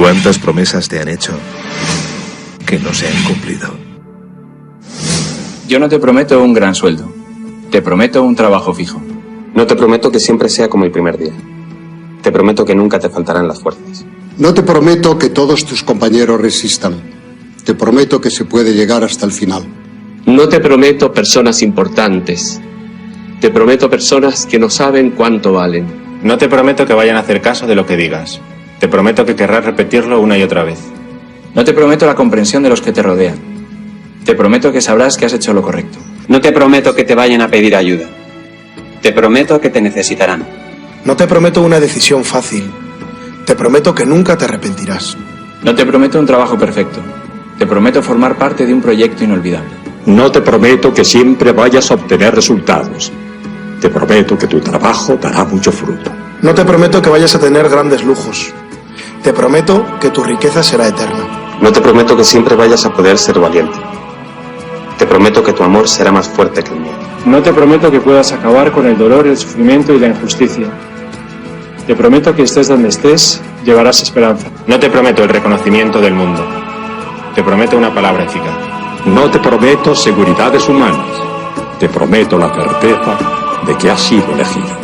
¿Cuántas promesas te han hecho que no se han cumplido? Yo no te prometo un gran sueldo. Te prometo un trabajo fijo. No te prometo que siempre sea como el primer día. Te prometo que nunca te faltarán las fuerzas. No te prometo que todos tus compañeros resistan. Te prometo que se puede llegar hasta el final. No te prometo personas importantes. Te prometo personas que no saben cuánto valen. No te prometo que vayan a hacer caso de lo que digas. Te prometo que querrás repetirlo una y otra vez. No te prometo la comprensión de los que te rodean. Te prometo que sabrás que has hecho lo correcto. No te prometo que te vayan a pedir ayuda. Te prometo que te necesitarán. No te prometo una decisión fácil. Te prometo que nunca te arrepentirás. No te prometo un trabajo perfecto. Te prometo formar parte de un proyecto inolvidable. No te prometo que siempre vayas a obtener resultados. Te prometo que tu trabajo dará mucho fruto. No te prometo que vayas a tener grandes lujos. Te prometo que tu riqueza será eterna. No te prometo que siempre vayas a poder ser valiente. Te prometo que tu amor será más fuerte que el mío. No te prometo que puedas acabar con el dolor, el sufrimiento y la injusticia. Te prometo que estés donde estés, llevarás esperanza. No te prometo el reconocimiento del mundo. Te prometo una palabra eficaz. No te prometo seguridades humanas. Te prometo la certeza de que has sido elegido.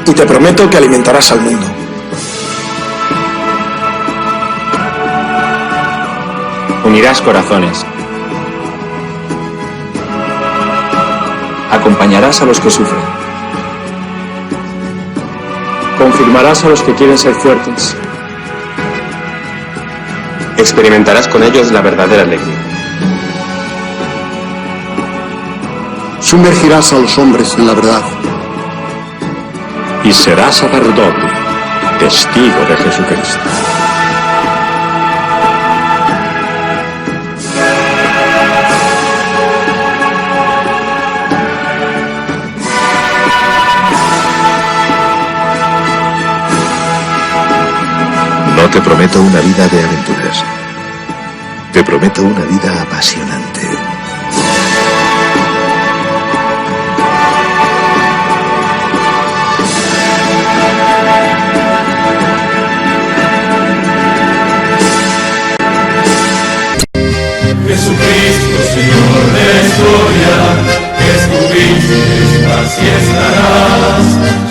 Y te prometo que alimentarás al mundo. Unirás corazones. Acompañarás a los que sufren. Confirmarás a los que quieren ser fuertes. Experimentarás con ellos la verdadera alegría. Sumergirás a los hombres en la verdad. Y serás sacerdote, testigo de Jesucristo. No te prometo una vida de aventuras. Te prometo una vida apasionante. Jesucristo, Señor de la historia, que estuviste, estás y estarás.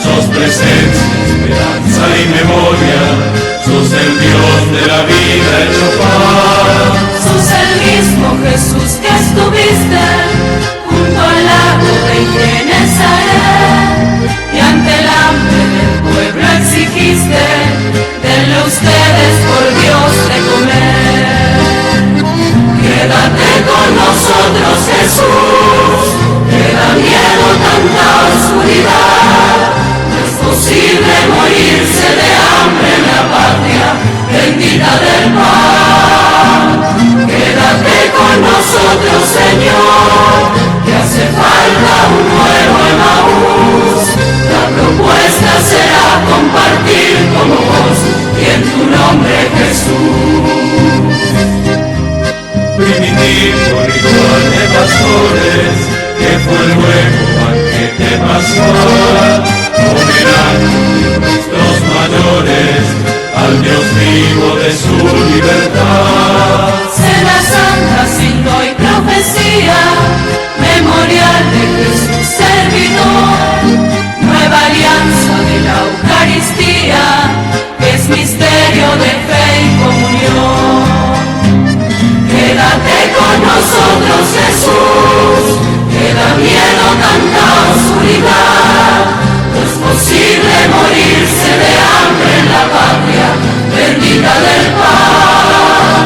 Sos presencia, esperanza y memoria. Sos el Dios de la vida hecho paz. Sos el mismo Jesús que estuviste junto al lago de Genesaret, y ante el hambre del pueblo exigiste, denle ustedes por Dios de comer. Quédate con nosotros, Jesús, que da miedo tanta oscuridad. No es posible morirse de hambre en la patria bendita del pan. Quédate con nosotros, Señor, que hace falta un nuevo Emaús. La propuesta será compartir como vos y en tu nombre, Jesús. Primitivo ritual de pastores, que fue luego banquete pascual, homenaje de nuestros mayores al Dios vivo de su libertad. Cena santa, signo y profecía, memorial de Jesús servidor, nueva alianza de la Eucaristía, que es misterio de fe y comunión. Quédate con nosotros, Jesús, que da miedo tanta oscuridad. No es posible morirse de hambre en la patria bendita del pan.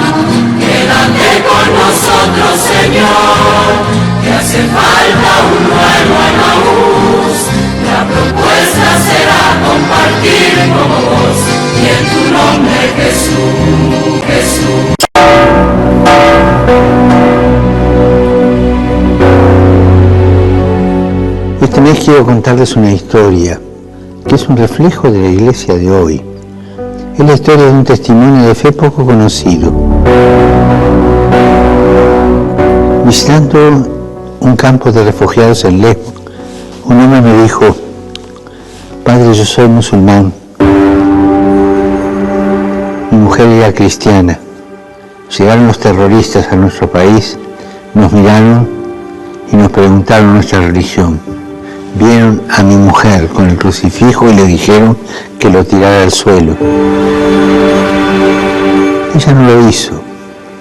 Quédate con nosotros, Señor, que hace falta un nuevo Emaús. La propuesta será compartir como vos y en tu nombre, Jesús, Jesús. Este mes quiero contarles una historia que es un reflejo de la iglesia de hoy. Es la historia de un testimonio de fe poco conocido. Visitando un campo de refugiados en Lesbos, un hombre me dijo: Padre, yo soy musulmán, mujer era cristiana. Llegaron los terroristas a nuestro país, nos miraron y nos preguntaron nuestra religión. Vieron a mi mujer con el crucifijo y le dijeron que lo tirara al suelo. Ella no lo hizo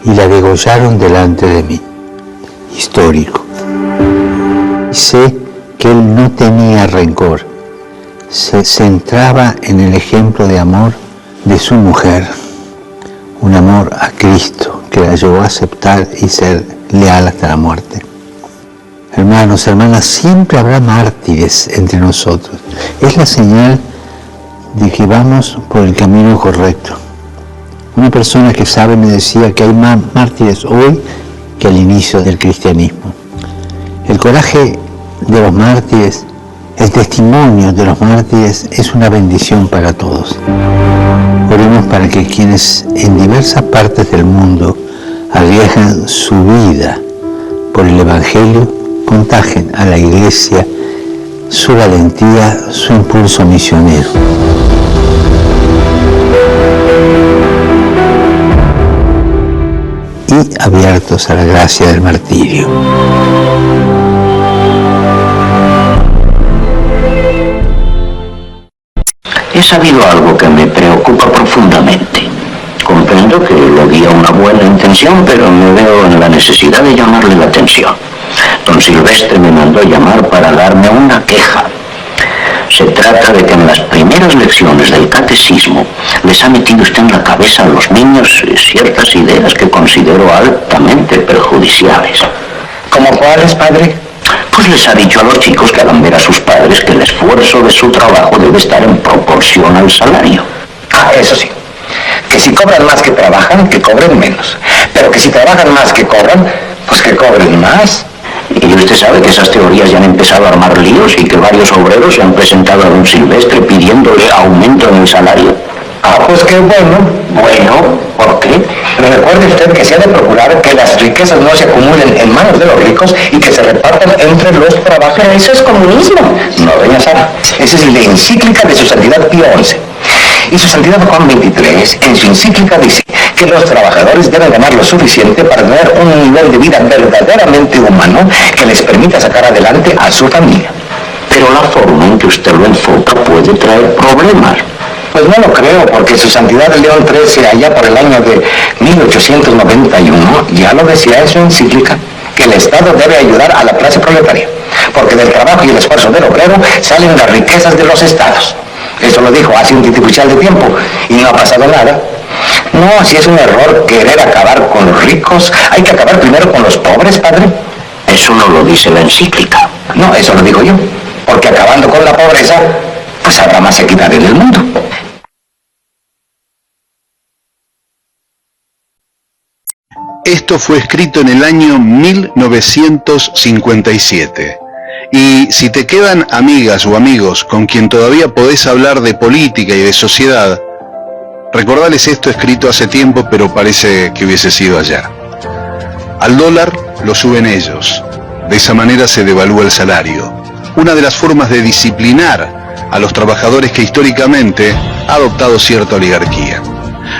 y la degollaron delante de mí. Histórico. Sé que él no tenía rencor. Se centraba en el ejemplo de amor de su mujer. Un amor a Cristo que la llevó a aceptar y ser leal hasta la muerte. Hermanos, hermanas, siempre habrá mártires entre nosotros. Es la señal de que vamos por el camino correcto. Una persona que sabe me decía que hay más mártires hoy que al inicio del cristianismo. El coraje de los mártires, el testimonio de los mártires es una bendición para todos. Oremos para que quienes en diversas partes del mundo arriesgan su vida por el Evangelio contagien a la Iglesia su valentía, su impulso misionero. Y abiertos a la gracia del martirio. He sabido algo que me preocupa profundamente. Comprendo que lo guía una buena intención, pero me veo en la necesidad de llamarle la atención. Don Silvestre me mandó llamar para darme una queja. Se trata de que en las primeras lecciones del catecismo les ha metido usted en la cabeza a los niños ciertas ideas que considero altamente perjudiciales. ¿Cómo cuáles, padre? Pues les ha dicho a los chicos que hagan ver a sus padres que el esfuerzo de su trabajo debe estar en proporción al salario. Ah, eso sí. Que si cobran más que trabajan, que cobren menos. Pero que si trabajan más que cobran, pues que cobren más. Y usted sabe que esas teorías ya han empezado a armar líos y que varios obreros se han presentado a don Silvestre pidiéndole aumento en el salario. Ah, pues qué bueno. Bueno, ¿por qué? Pero recuerde usted que se ha de procurar que las riquezas no se acumulen en manos de los ricos y que se repartan entre los trabajadores. Pero eso es comunismo. No, doña Sara. Esa es la encíclica de su santidad Pío XI. Y su santidad Juan XXIII, en su encíclica, dice que los trabajadores deben ganar lo suficiente para tener un nivel de vida verdaderamente humano que les permita sacar adelante a su familia. Pero la forma en que usted lo enfoca puede traer problemas. Pues no lo creo, porque su santidad León XIII, allá por el año de 1891, ya lo decía en su encíclica, que el Estado debe ayudar a la clase proletaria, porque del trabajo y el esfuerzo del obrero salen las riquezas de los estados. Eso lo dijo hace un titipuchal de tiempo y no ha pasado nada. No, si es un error querer acabar con los ricos, hay que acabar primero con los pobres, padre. Eso no lo dice la encíclica. No, eso lo digo yo, porque acabando con la pobreza, pues habrá más equidad en el mundo. Esto fue escrito en el año 1957. Y si te quedan amigas o amigos con quien todavía podés hablar de política y de sociedad, recordales esto escrito hace tiempo, pero parece que hubiese sido ayer. Al dólar lo suben ellos. De esa manera se devalúa el salario. Una de las formas de disciplinar a los trabajadores que históricamente ha adoptado cierta oligarquía.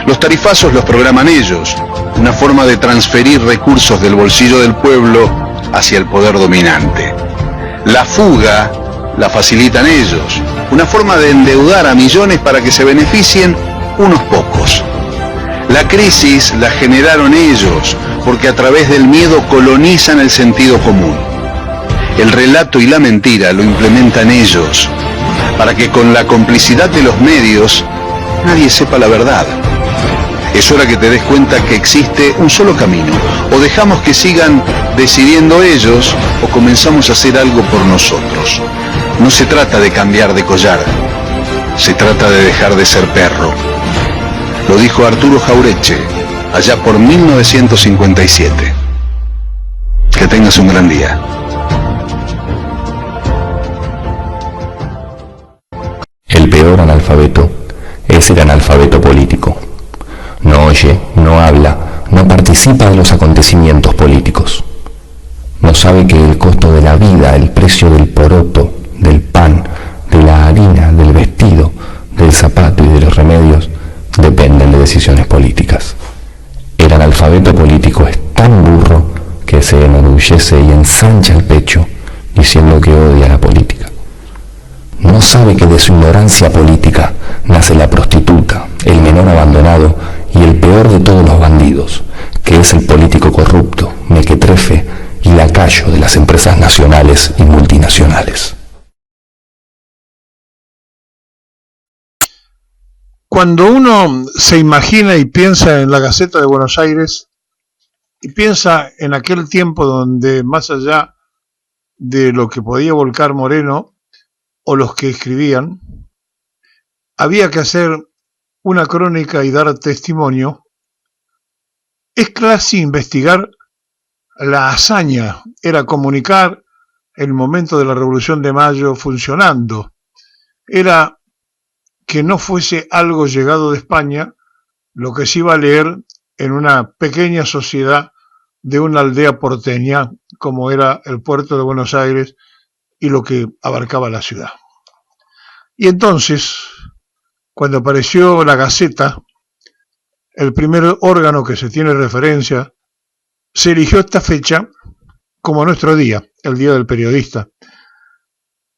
Los tarifazos los programan ellos. Una forma de transferir recursos del bolsillo del pueblo hacia el poder dominante. La fuga la facilitan ellos, una forma de endeudar a millones para que se beneficien unos pocos. La crisis la generaron ellos, porque a través del miedo colonizan el sentido común. El relato y la mentira lo implementan ellos, para que con la complicidad de los medios nadie sepa la verdad. Es hora que te des cuenta que existe un solo camino. O dejamos que sigan decidiendo ellos, o comenzamos a hacer algo por nosotros. No se trata de cambiar de collar, se trata de dejar de ser perro. Lo dijo Arturo Jauretche, allá por 1957. Que tengas un gran día. El peor analfabeto es el analfabeto político. No oye, no habla, no participa de los acontecimientos políticos. No sabe que el costo de la vida, el precio del poroto, del pan, de la harina, del vestido, del zapato y de los remedios dependen de decisiones políticas. enorgullece y ensancha el pecho diciendo que odia la política. No sabe que de su ignorancia política nace la prostituta, el menor abandonado y el peor de todos los bandidos, que es el político corrupto, mequetrefe y lacayo de las empresas nacionales y multinacionales. Cuando uno se imagina y piensa en la Gaceta de Buenos Aires y piensa en aquel tiempo donde, más allá de lo que podía volcar Moreno o los que escribían, había que hacer una crónica y dar testimonio, es casi investigar la hazaña, era comunicar el momento de la Revolución de Mayo funcionando, era que no fuese algo llegado de España, lo que se iba a leer en una pequeña sociedad de una aldea porteña, como era el puerto de Buenos Aires y lo que abarcaba la ciudad. Y entonces, cuando apareció la Gaceta, el primer órgano que se tiene referencia, se eligió esta fecha como nuestro día, el Día del Periodista,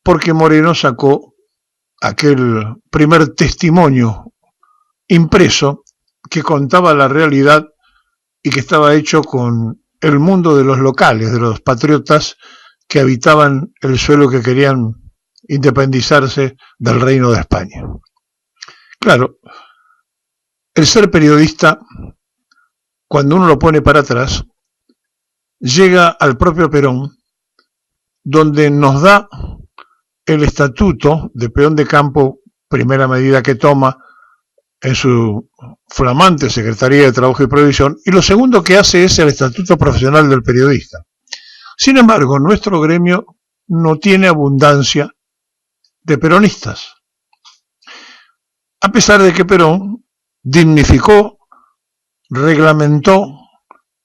porque Moreno sacó aquel primer testimonio impreso que contaba la realidad y que estaba hecho con el mundo de los locales, de los patriotas que habitaban el suelo que querían independizarse del Reino de España. Claro, el ser periodista, cuando uno lo pone para atrás, llega al propio Perón, donde nos da el estatuto de peón de campo, primera medida que toma en su flamante Secretaría de Trabajo y Previsión, y lo segundo que hace es el estatuto profesional del periodista. Sin embargo, nuestro gremio no tiene abundancia de peronistas, a pesar de que Perón dignificó, reglamentó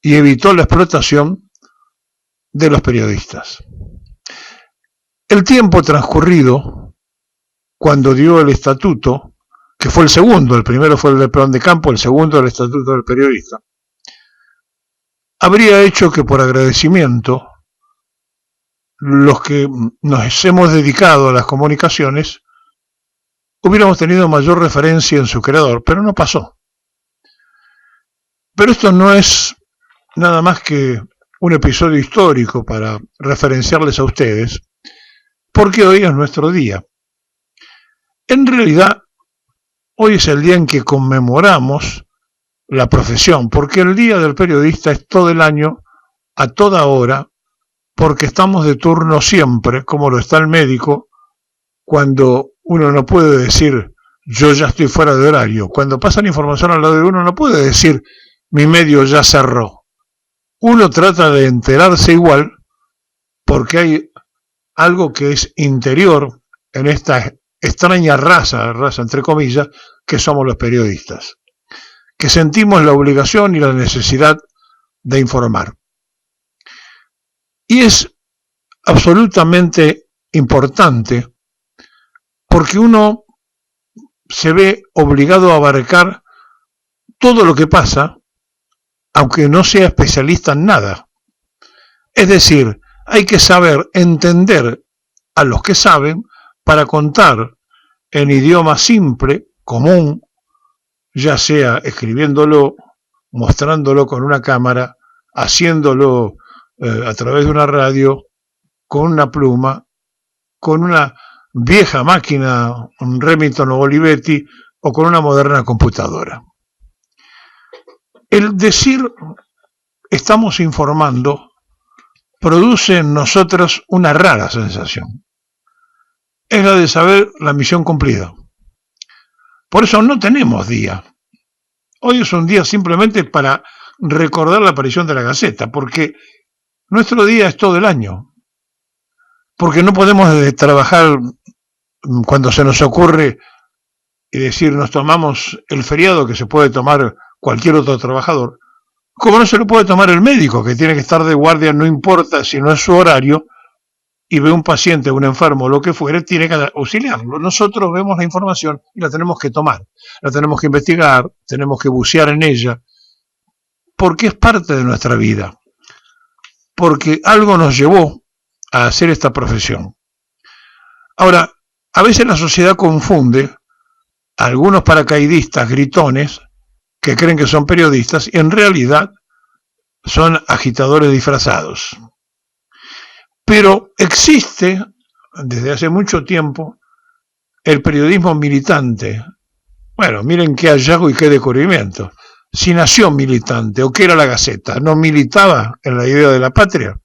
y evitó la explotación de los periodistas. El tiempo transcurrido, cuando dio el estatuto, que fue el segundo, el primero fue el de peón de campo, el segundo el estatuto del periodista, habría hecho que por agradecimiento los que nos hemos dedicado a las comunicaciones hubiéramos tenido mayor referencia en su creador, pero no pasó. Pero esto no es nada más que un episodio histórico para referenciarles a ustedes, porque hoy es nuestro día. En realidad, hoy es el día en que conmemoramos la profesión, porque el Día del Periodista es todo el año, a toda hora, porque estamos de turno siempre, como lo está el médico, cuando uno no puede decir, yo ya estoy fuera de horario. Cuando pasan información al lado de uno, no puede decir, mi medio ya cerró. Uno trata de enterarse igual, porque hay algo que es interior en esta extraña raza entre comillas, que somos los periodistas, que sentimos la obligación y la necesidad de informar. Y es absolutamente importante porque uno se ve obligado a abarcar todo lo que pasa, aunque no sea especialista en nada. Es decir, hay que saber entender a los que saben para contar en idioma simple, común, ya sea escribiéndolo, mostrándolo con una cámara, haciéndolo a través de una radio, con una pluma, con una vieja máquina, un Remington o Olivetti, o con una moderna computadora. El decir estamos informando produce en nosotros una rara sensación. Es la de saber la misión cumplida. Por eso no tenemos día. Hoy es un día simplemente para recordar la aparición de la Gaceta, porque nuestro día es todo el año. Porque no podemos trabajar cuando se nos ocurre y decir nos tomamos el feriado que se puede tomar cualquier otro trabajador, como no se lo puede tomar el médico, que tiene que estar de guardia, no importa si no es su horario, y ve un paciente, un enfermo, lo que fuere, tiene que auxiliarlo. Nosotros vemos la información y la tenemos que tomar, la tenemos que investigar, tenemos que bucear en ella, porque es parte de nuestra vida. porque algo nos llevó a hacer esta profesión. Ahora, a veces la sociedad confunde a algunos paracaidistas gritones que creen que son periodistas y en realidad son agitadores disfrazados. Pero existe, desde hace mucho tiempo, el periodismo militante. Bueno, miren qué hallazgo y qué descubrimiento. Si nació militante, o qué era la Gaceta, no militaba en la idea de la patria.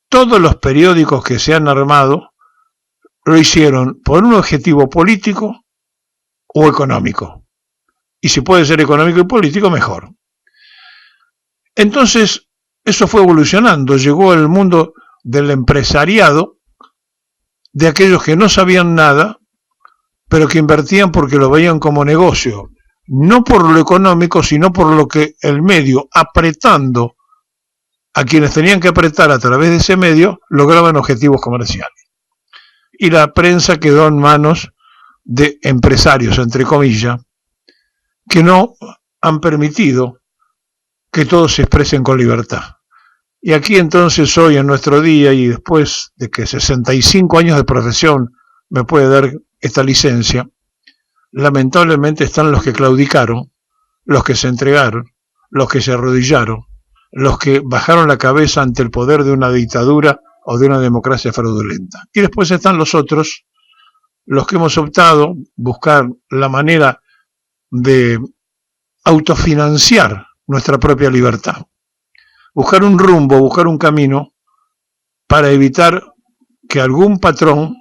Todos los periódicos que se han armado lo hicieron por un objetivo político o económico. Y si puede ser económico y político, mejor. Entonces, eso fue evolucionando. Llegó el mundo del empresariado, de aquellos que no sabían nada, pero que invertían porque lo veían como negocio. No por lo económico, sino por lo que el medio, apretando a quienes tenían que apretar a través de ese medio, lograban objetivos comerciales. Y la prensa quedó en manos de empresarios, entre comillas, que no han permitido que todos se expresen con libertad. Y aquí entonces hoy en nuestro día, y después de que 65 años de profesión me puede dar esta licencia, lamentablemente están los que claudicaron, los que se entregaron, los que se arrodillaron, los que bajaron la cabeza ante el poder de una dictadura o de una democracia fraudulenta. Y después están los otros, los que hemos optado buscar la manera de autofinanciar nuestra propia libertad. Buscar un rumbo, buscar un camino para evitar que algún patrón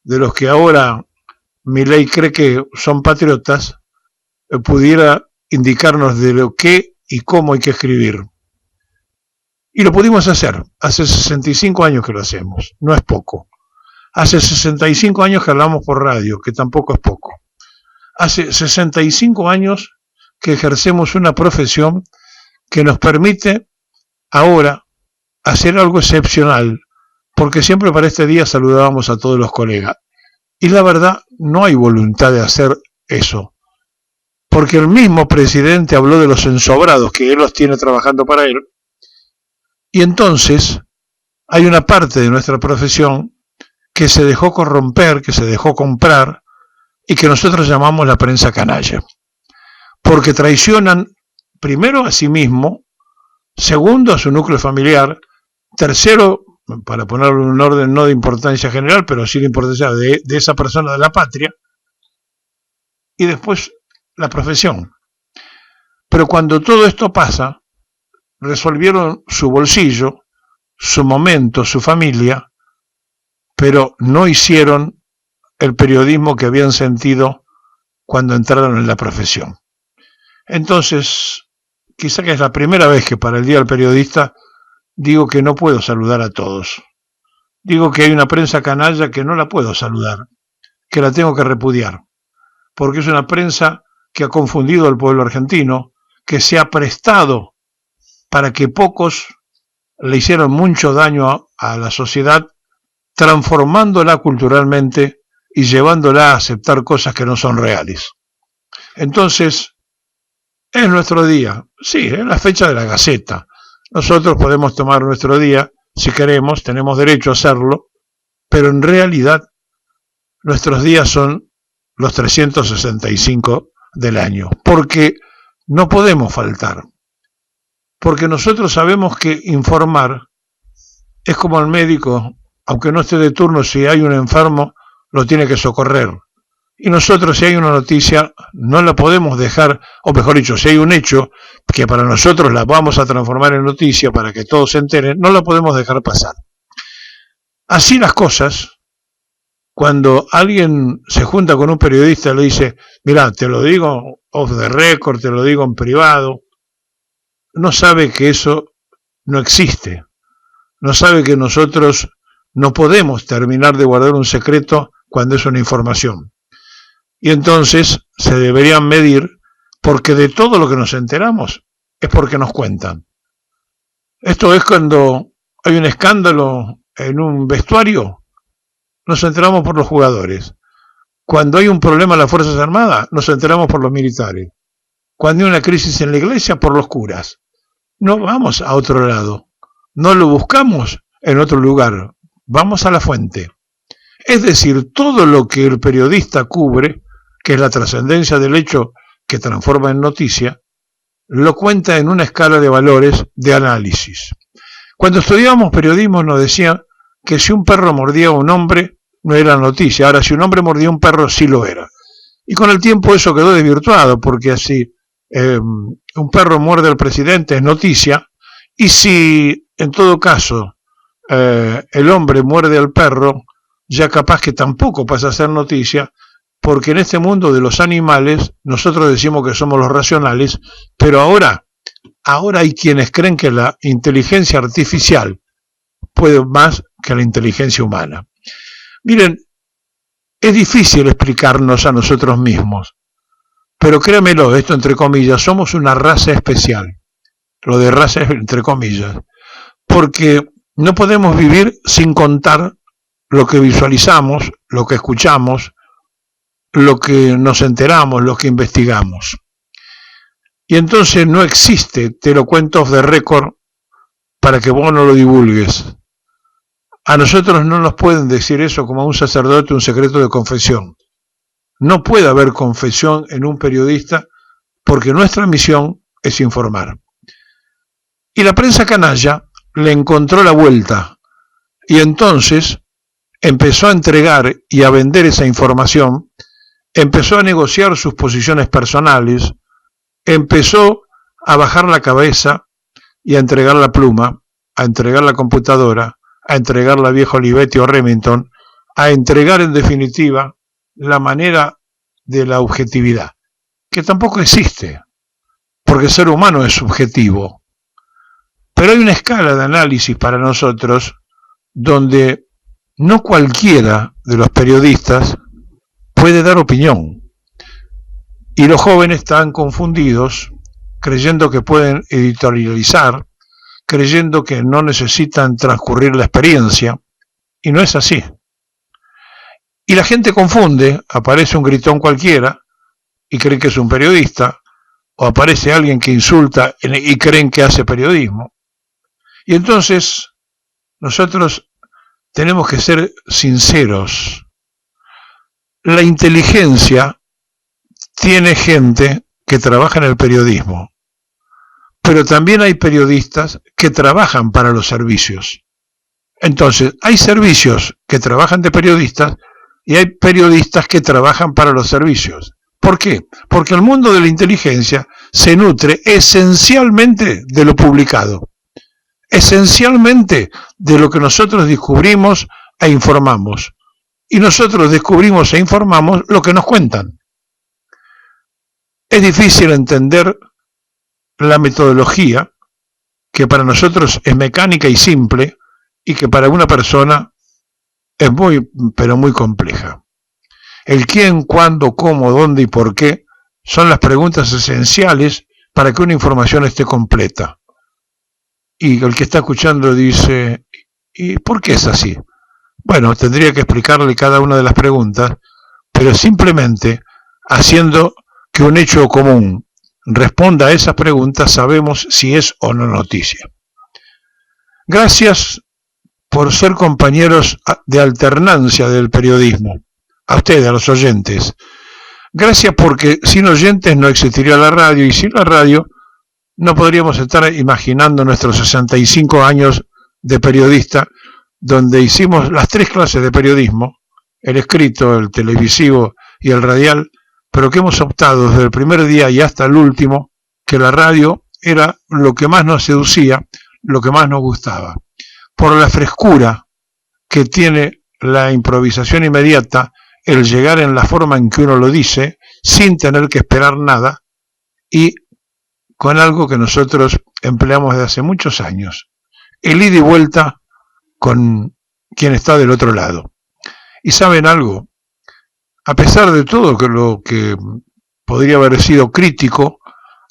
de los que ahora Milei cree que son patriotas pudiera indicarnos de lo que y cómo hay que escribir. Y lo pudimos hacer. Hace 65 años que lo hacemos. No es poco. Hace 65 años que hablamos por radio, que tampoco es poco. Hace 65 años que ejercemos una profesión que nos permite ahora hacer algo excepcional, porque siempre para este día saludábamos a todos los colegas. Y la verdad, no hay voluntad de hacer eso, porque el mismo presidente habló de los ensobrados, que él los tiene trabajando para él, y entonces hay una parte de nuestra profesión que se dejó corromper, que se dejó comprar, y que nosotros llamamos la prensa canalla, porque traicionan primero a sí mismo, segundo a su núcleo familiar, tercero, para ponerlo en un orden no de importancia general, pero sí de importancia de esa persona de la patria, y después la profesión. Pero cuando todo esto pasa, resolvieron su bolsillo, su momento, su familia, pero no hicieron el periodismo que habían sentido cuando entraron en la profesión. Entonces, quizá que es la primera vez que para el Día del Periodista digo que no puedo saludar a todos. Digo que hay una prensa canalla que no la puedo saludar, que la tengo que repudiar, porque es una prensa que ha confundido al pueblo argentino, que se ha prestado para que pocos le hicieron mucho daño a la sociedad, transformándola culturalmente y llevándola a aceptar cosas que no son reales. Entonces, es nuestro día. Sí, es la fecha de la Gaceta. Nosotros podemos tomar nuestro día, si queremos, tenemos derecho a hacerlo, pero en realidad nuestros días son los 365 del año, porque no podemos faltar. Porque nosotros sabemos que informar es como el médico, aunque no esté de turno, si hay un enfermo, lo tiene que socorrer. Y nosotros, si hay una noticia, no la podemos dejar, o mejor dicho, si hay un hecho que para nosotros la vamos a transformar en noticia para que todos se enteren, no la podemos dejar pasar. Así las cosas, cuando alguien se junta con un periodista y le dice, mira, te lo digo off the record, te lo digo en privado, no sabe que eso no existe, no sabe que nosotros no podemos terminar de guardar un secreto cuando es una información. Y entonces se deberían medir, porque de todo lo que nos enteramos es porque nos cuentan. Esto es cuando hay un escándalo en un vestuario, nos enteramos por los jugadores. Cuando hay un problema en las Fuerzas Armadas, nos enteramos por los militares. Cuando hay una crisis en la iglesia, por los curas. No vamos a otro lado. no lo buscamos en otro lugar, vamos a la fuente. Es decir, todo lo que el periodista cubre, que es la trascendencia del hecho que transforma en noticia, lo cuenta en una escala de valores de análisis. Cuando estudiábamos periodismo nos decían que si un perro mordía a un hombre no era noticia, ahora si un hombre mordía a un perro sí lo era. Y con el tiempo eso quedó desvirtuado, porque así un perro muerde al presidente es noticia, y si en todo caso el hombre muerde al perro, ya capaz que tampoco pasa a ser noticia, porque en este mundo de los animales nosotros decimos que somos los racionales, pero ahora hay quienes creen que la inteligencia artificial puede más que la inteligencia humana. Miren, es difícil explicarnos a nosotros mismos, pero créamelo, esto entre comillas, somos una raza especial. Lo de raza es entre comillas, porque no podemos vivir sin contar lo que visualizamos, lo que escuchamos, lo que nos enteramos, lo que investigamos. Y entonces no existe, te lo cuento off the record, para que vos no lo divulgues. A nosotros no nos pueden decir eso como a un sacerdote, un secreto de confesión. No puede haber confesión en un periodista porque nuestra misión es informar. Y la prensa canalla le encontró la vuelta y entonces empezó a entregar y a vender esa información, empezó a negociar sus posiciones personales, empezó a bajar la cabeza y a entregar la pluma, a entregar la computadora, a entregar la vieja Olivetti o Remington, a entregar en definitiva la manera de la objetividad, que tampoco existe, porque el ser humano es subjetivo. Pero hay una escala de análisis para nosotros donde no cualquiera de los periodistas puede dar opinión. Y los jóvenes están confundidos, creyendo que pueden editorializar, creyendo que no necesitan transcurrir la experiencia, y no es así. Y la gente confunde, aparece un gritón cualquiera, y creen que es un periodista, o aparece alguien que insulta y creen que hace periodismo. Y entonces, nosotros tenemos que ser sinceros. La inteligencia tiene gente que trabaja en el periodismo, pero también hay periodistas que trabajan para los servicios. Entonces, hay servicios que trabajan de periodistas y hay periodistas que trabajan para los servicios. ¿Por qué? Porque el mundo de la inteligencia se nutre esencialmente de lo publicado, esencialmente de lo que nosotros descubrimos e informamos. Y nosotros descubrimos e informamos lo que nos cuentan. Es difícil entender la metodología, que para nosotros es mecánica y simple, y que para una persona es muy, pero muy compleja. El quién, cuándo, cómo, dónde y por qué son las preguntas esenciales para que una información esté completa. Y el que está escuchando dice, ¿y por qué es así? Bueno, tendría que explicarle cada una de las preguntas, pero simplemente haciendo que un hecho común responda a esas preguntas, sabemos si es o no noticia. Gracias por ser compañeros de alternancia del periodismo. A ustedes, a los oyentes. Gracias porque sin oyentes no existiría la radio, y sin la radio no podríamos estar imaginando nuestros 65 años de periodista, donde hicimos las 3 clases de periodismo, el escrito, el televisivo y el radial, pero que hemos optado desde el primer día y hasta el último, que la radio era lo que más nos seducía, lo que más nos gustaba, por la frescura que tiene la improvisación inmediata, el llegar en la forma en que uno lo dice, sin tener que esperar nada, y con algo que nosotros empleamos desde hace muchos años, el ida y vuelta con quien está del otro lado. Y ¿saben algo? A pesar de todo lo que podría haber sido crítico,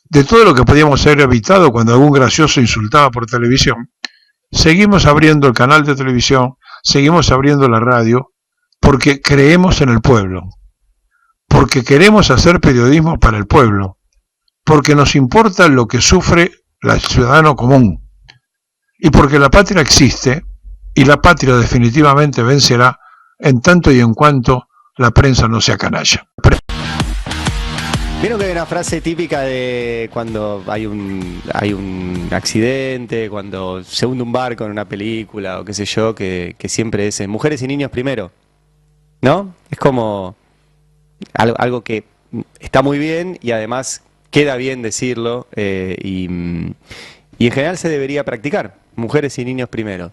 de todo lo que podíamos haber evitado cuando algún gracioso insultaba por televisión, seguimos abriendo el canal de televisión, seguimos abriendo la radio, porque creemos en el pueblo, porque queremos hacer periodismo para el pueblo, porque nos importa lo que sufre el ciudadano común. y porque la patria existe, y la patria definitivamente vencerá en tanto y en cuanto la prensa no sea canalla. Vieron que hay una frase típica de cuando hay un accidente, cuando se hunde un barco en una película o qué sé yo, que siempre es mujeres y niños primero, ¿no? Es como algo que está muy bien y además queda bien decirlo y en general se debería practicar, mujeres y niños primero.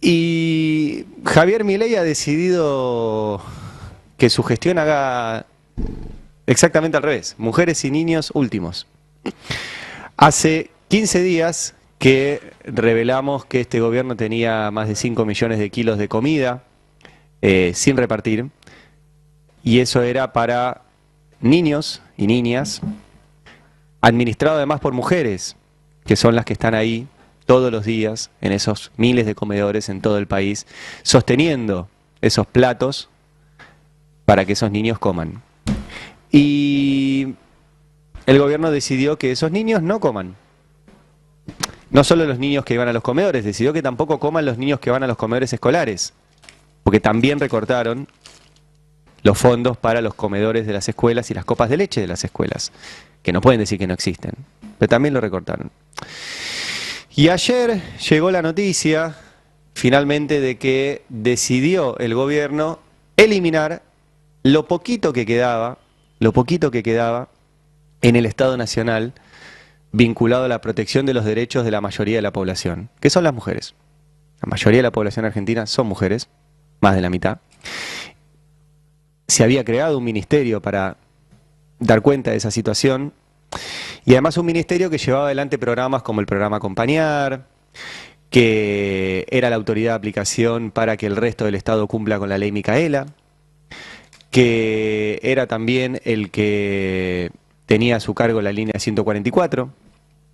Y Javier Milei ha decidido que su gestión haga exactamente al revés, mujeres y niños últimos. Hace 15 días que revelamos que este gobierno tenía más de 5 millones de kilos de comida sin repartir, y eso era para niños y niñas, administrado además por mujeres, que son las que están ahí todos los días en esos miles de comedores en todo el país, sosteniendo esos platos para que esos niños coman. Y el gobierno decidió que esos niños no coman. No solo los niños que iban a los comedores, decidió que tampoco coman los niños que van a los comedores escolares, porque también recortaron los fondos para los comedores de las escuelas y las copas de leche de las escuelas, que no pueden decir que no existen, pero también lo recortaron. Y ayer llegó la noticia, finalmente, de que decidió el gobierno eliminar lo poquito que quedaba en el Estado Nacional vinculado a la protección de los derechos de la mayoría de la población, que son las mujeres. La mayoría de la población argentina son mujeres, más de la mitad. Se había creado un ministerio para dar cuenta de esa situación, y además un ministerio que llevaba adelante programas como el programa Acompañar, que era la autoridad de aplicación para que el resto del Estado cumpla con la ley Micaela, que era también el que tenía a su cargo la línea 144,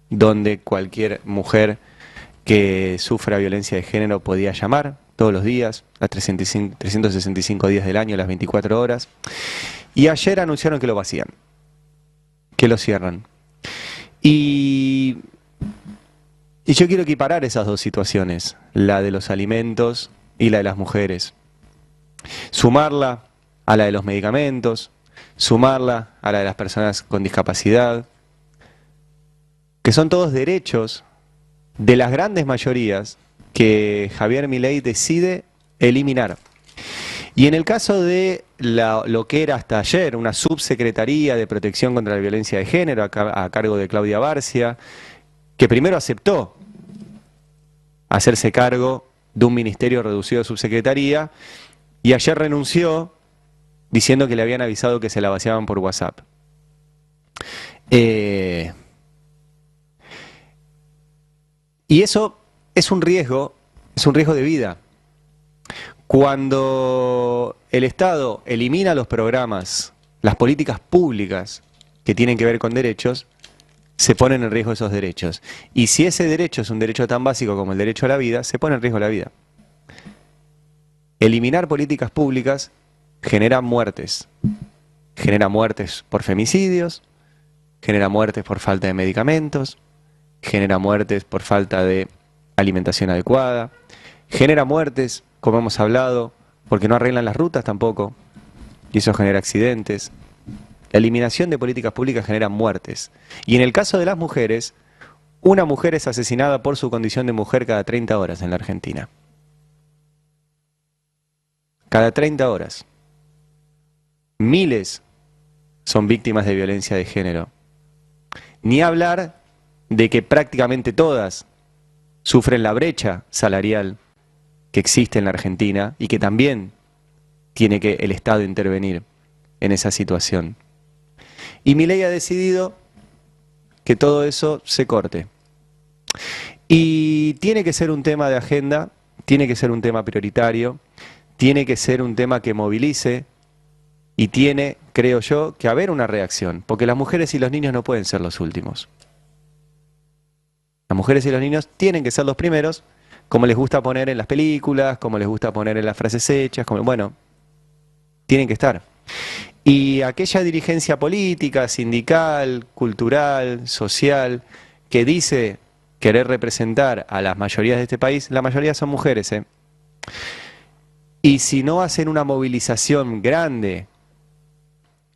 donde cualquier mujer que sufra violencia de género podía llamar todos los días, a 365 días del año, las 24 horas. Y ayer anunciaron que lo vacían, que lo cierran. Y yo quiero equiparar esas dos situaciones, la de los alimentos y la de las mujeres. Sumarla a la de los medicamentos, sumarla a la de las personas con discapacidad, que son todos derechos de las grandes mayorías que Javier Milei decide eliminar. Y en el caso de lo que era hasta ayer una subsecretaría de protección contra la violencia de género a cargo de Claudia Barcia, que primero aceptó hacerse cargo de un ministerio reducido de subsecretaría y ayer renunció diciendo que le habían avisado que se la vaciaban por WhatsApp. Y eso es un riesgo de vida. Cuando el Estado elimina los programas, las políticas públicas que tienen que ver con derechos, se ponen en riesgo esos derechos. Y si ese derecho es un derecho tan básico como el derecho a la vida, se pone en riesgo la vida. Eliminar políticas públicas genera muertes por femicidios, genera muertes por falta de medicamentos, genera muertes por falta de alimentación adecuada, genera muertes, como hemos hablado, porque no arreglan las rutas tampoco, y eso genera accidentes. La eliminación de políticas públicas genera muertes. Y en el caso de las mujeres, una mujer es asesinada por su condición de mujer cada 30 horas en la Argentina. Cada 30 horas. Miles son víctimas de violencia de género. Ni hablar de que prácticamente todas sufren la brecha salarial que existe en la Argentina y que también tiene que el Estado intervenir en esa situación. Y Milei ha decidido que todo eso se corte. Y tiene que ser un tema de agenda, tiene que ser un tema prioritario, tiene que ser un tema que movilice y tiene, creo yo, que haber una reacción, porque las mujeres y los niños no pueden ser los últimos. Las mujeres y los niños tienen que ser los primeros, como les gusta poner en las películas, como les gusta poner en las frases hechas, como, bueno, tienen que estar. Y aquella dirigencia política, sindical, cultural, social, que dice querer representar a las mayorías de este país, la mayoría son mujeres, y si no hacen una movilización grande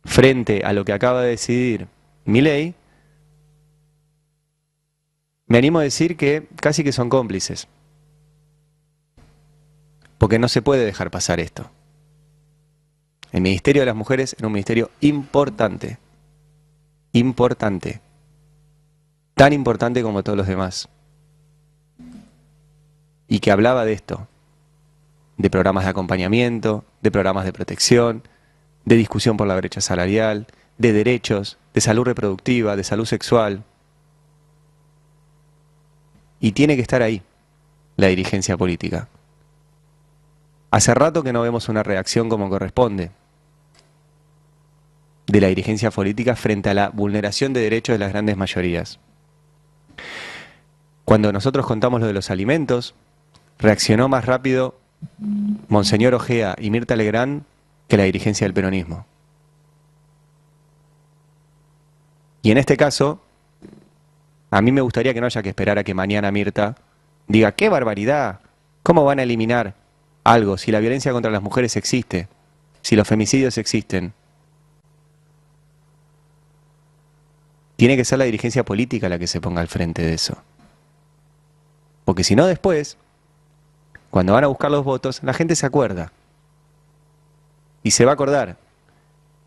frente a lo que acaba de decidir Milei, me animo a decir que casi que son cómplices. Porque no se puede dejar pasar esto. El Ministerio de las Mujeres era un ministerio importante. Importante. Tan importante como todos los demás. Y que hablaba de esto. De programas de acompañamiento, de programas de protección, de discusión por la brecha salarial, de derechos, de salud reproductiva, de salud sexual. Y tiene que estar ahí la dirigencia política. Hace rato que no vemos una reacción como corresponde de la dirigencia política frente a la vulneración de derechos de las grandes mayorías. Cuando nosotros contamos lo de los alimentos, reaccionó más rápido Monseñor Ojea y Mirta Legrand que la dirigencia del peronismo. Y en este caso, a mí me gustaría que no haya que esperar a que mañana Mirta diga ¡qué barbaridad! ¿Cómo van a eliminar algo si la violencia contra las mujeres existe? Si los femicidios existen. Tiene que ser la dirigencia política la que se ponga al frente de eso. Porque si no después, cuando van a buscar los votos, la gente se acuerda. Y se va a acordar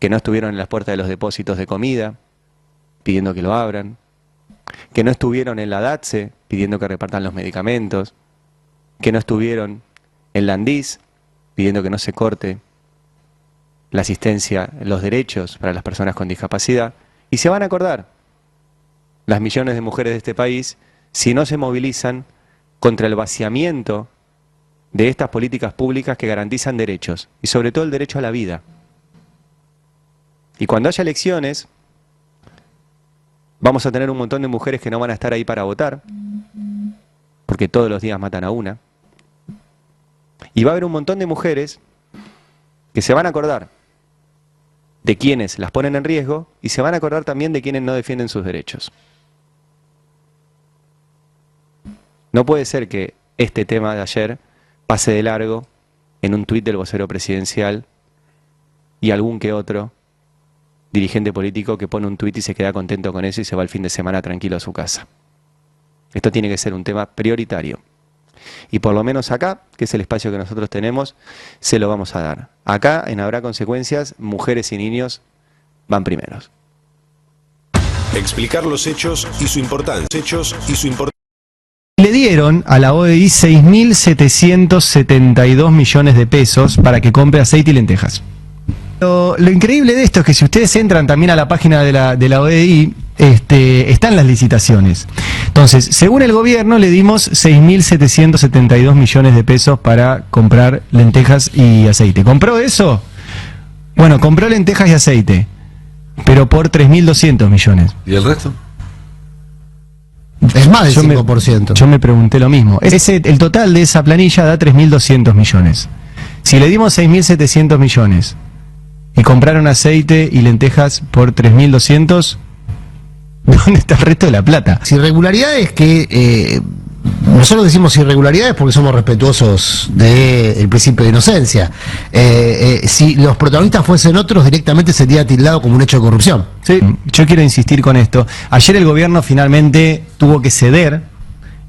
que no estuvieron en las puertas de los depósitos de comida pidiendo que lo abran, que no estuvieron en la DATSE pidiendo que repartan los medicamentos, que no estuvieron en la ANDIS pidiendo que no se corte la asistencia, los derechos para las personas con discapacidad. Y se van a acordar las millones de mujeres de este país si no se movilizan contra el vaciamiento de estas políticas públicas que garantizan derechos, y sobre todo el derecho a la vida. Y cuando haya elecciones, vamos a tener un montón de mujeres que no van a estar ahí para votar, porque todos los días matan a una. Y va a haber un montón de mujeres que se van a acordar de quienes las ponen en riesgo, y se van a acordar también de quienes no defienden sus derechos. No puede ser que este tema de ayer pase de largo en un tuit del vocero presidencial y algún que otro dirigente político que pone un tuit y se queda contento con eso y se va el fin de semana tranquilo a su casa. Esto tiene que ser un tema prioritario. Y por lo menos acá, que es el espacio que nosotros tenemos, se lo vamos a dar. Acá, en Habrá Consecuencias, mujeres y niños van primeros. Explicar los hechos y su importancia. Le dieron a la OEI 6.772 millones de pesos para que compre aceite y lentejas. Lo increíble de esto es que si ustedes entran también a la página de la OEI, están las licitaciones. Entonces, según el gobierno, le dimos 6.772 millones de pesos para comprar lentejas y aceite. ¿Compró eso? Bueno, compró lentejas y aceite, pero por 3.200 millones. ¿Y el resto? Es más del 5%. Yo me pregunté lo mismo. El total de esa planilla da 3.200 millones. Si le dimos 6.700 millones y compraron aceite y lentejas por 3.200, ¿dónde está el resto de la plata? Irregularidades que nosotros decimos irregularidades porque somos respetuosos del principio de inocencia. Si los protagonistas fuesen otros, directamente sería tildado como un hecho de corrupción. Sí, yo quiero insistir con esto. Ayer el gobierno finalmente tuvo que ceder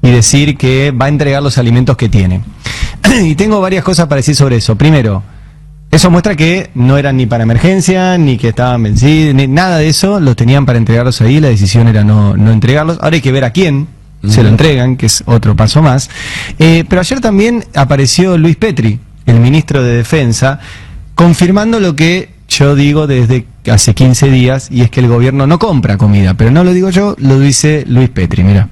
y decir que va a entregar los alimentos que tiene. Y tengo varias cosas para decir sobre eso. Primero, eso muestra que no eran ni para emergencia, ni que estaban vencidos, ni nada de eso, los tenían para entregarlos ahí, la decisión era no entregarlos. Ahora hay que ver a quién se lo entregan, que es otro paso más. Pero ayer también apareció Luis Petri, el ministro de Defensa, confirmando lo que yo digo desde hace 15 días, y es que el gobierno no compra comida, pero no lo digo yo, lo dice Luis Petri, mira.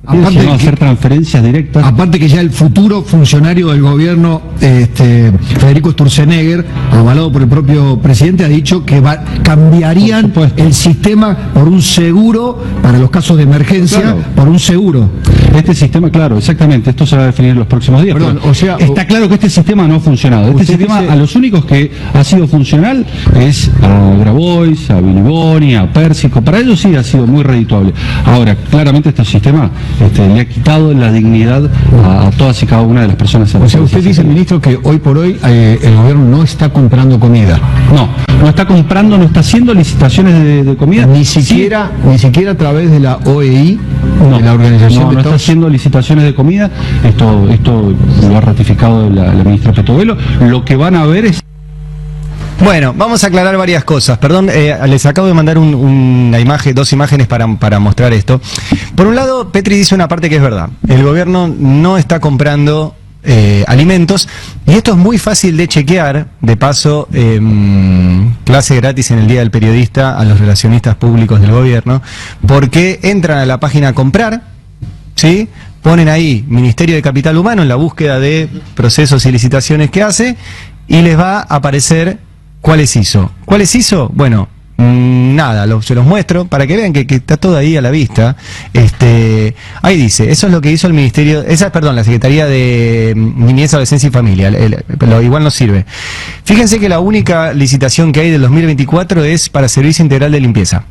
Aparte de hacer transferencias directas. Aparte que ya el futuro funcionario del gobierno, Federico Sturzenegger, avalado por el propio presidente, ha dicho que cambiarían el sistema por un seguro para los casos de emergencia, claro, por un seguro. Este sistema, claro, exactamente, esto se va a definir en los próximos días. Perdón, o sea, está claro que este sistema no ha funcionado. Este sistema, a los únicos que ha sido funcional es a Grabois, a Billy Boni, a Pérsico. Para ellos sí ha sido muy redituable. Ahora, claramente este sistema le ha quitado la dignidad a todas y cada una de las personas. O sea, usted dice, ministro, que hoy por hoy el gobierno no está comprando comida. No está comprando, no está haciendo licitaciones de comida. Ni siquiera a través de la OEI, de la Organización no está haciendo licitaciones de comida. Esto lo ha ratificado la ministra Petovelo. Lo que van a ver es... Bueno, vamos a aclarar varias cosas. Perdón, les acabo de mandar una imagen, dos imágenes para mostrar esto. Por un lado, Petri dice una parte que es verdad. El gobierno no está comprando alimentos, y esto es muy fácil de chequear. De paso, clase gratis en el Día del Periodista a los relacionistas públicos del gobierno, porque entran a la página Comprar, ¿sí? Ponen ahí Ministerio de Capital Humano en la búsqueda de procesos y licitaciones que hace, y les va a aparecer cuáles hizo. ¿Cuáles hizo? Bueno, nada, se los muestro para que vean que está todo ahí a la vista. Ahí dice, eso es lo que hizo el Ministerio, la Secretaría de Niñez, Adolescencia y Familia, pero igual no sirve. Fíjense que la única licitación que hay del 2024 es para Servicio Integral de Limpieza.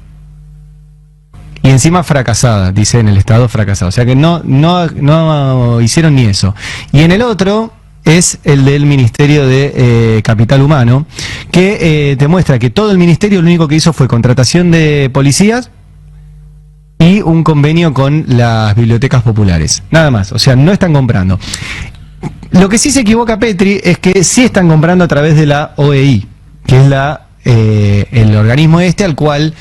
Y encima fracasada, dice en el Estado fracasada. O sea que no hicieron ni eso. Y en el otro es el del Ministerio de Capital Humano, que te muestra que todo el ministerio lo único que hizo fue contratación de policías y un convenio con las bibliotecas populares. Nada más, o sea, no están comprando. Lo que sí se equivoca Petri es que sí están comprando a través de la OEI, que es el organismo al cual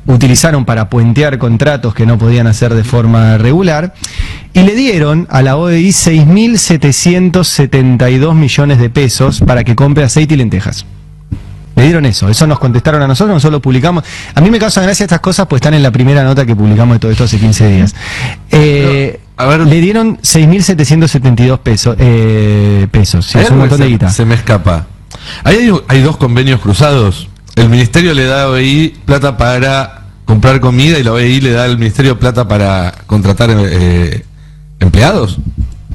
utilizaron para puentear contratos que no podían hacer de forma regular, y le dieron a la OEI 6.772 millones de pesos para que compre aceite y lentejas. Le dieron eso nos contestaron a nosotros lo publicamos. A mí me causan gracia estas cosas, pues están en la primera nota que publicamos de todo esto hace 15 días. Le dieron 6.772 pesos, sí, es un montón de guita. Se me escapa. Hay dos convenios cruzados. El ministerio le da a OEI plata para comprar comida y la OEI le da al ministerio plata para contratar empleados.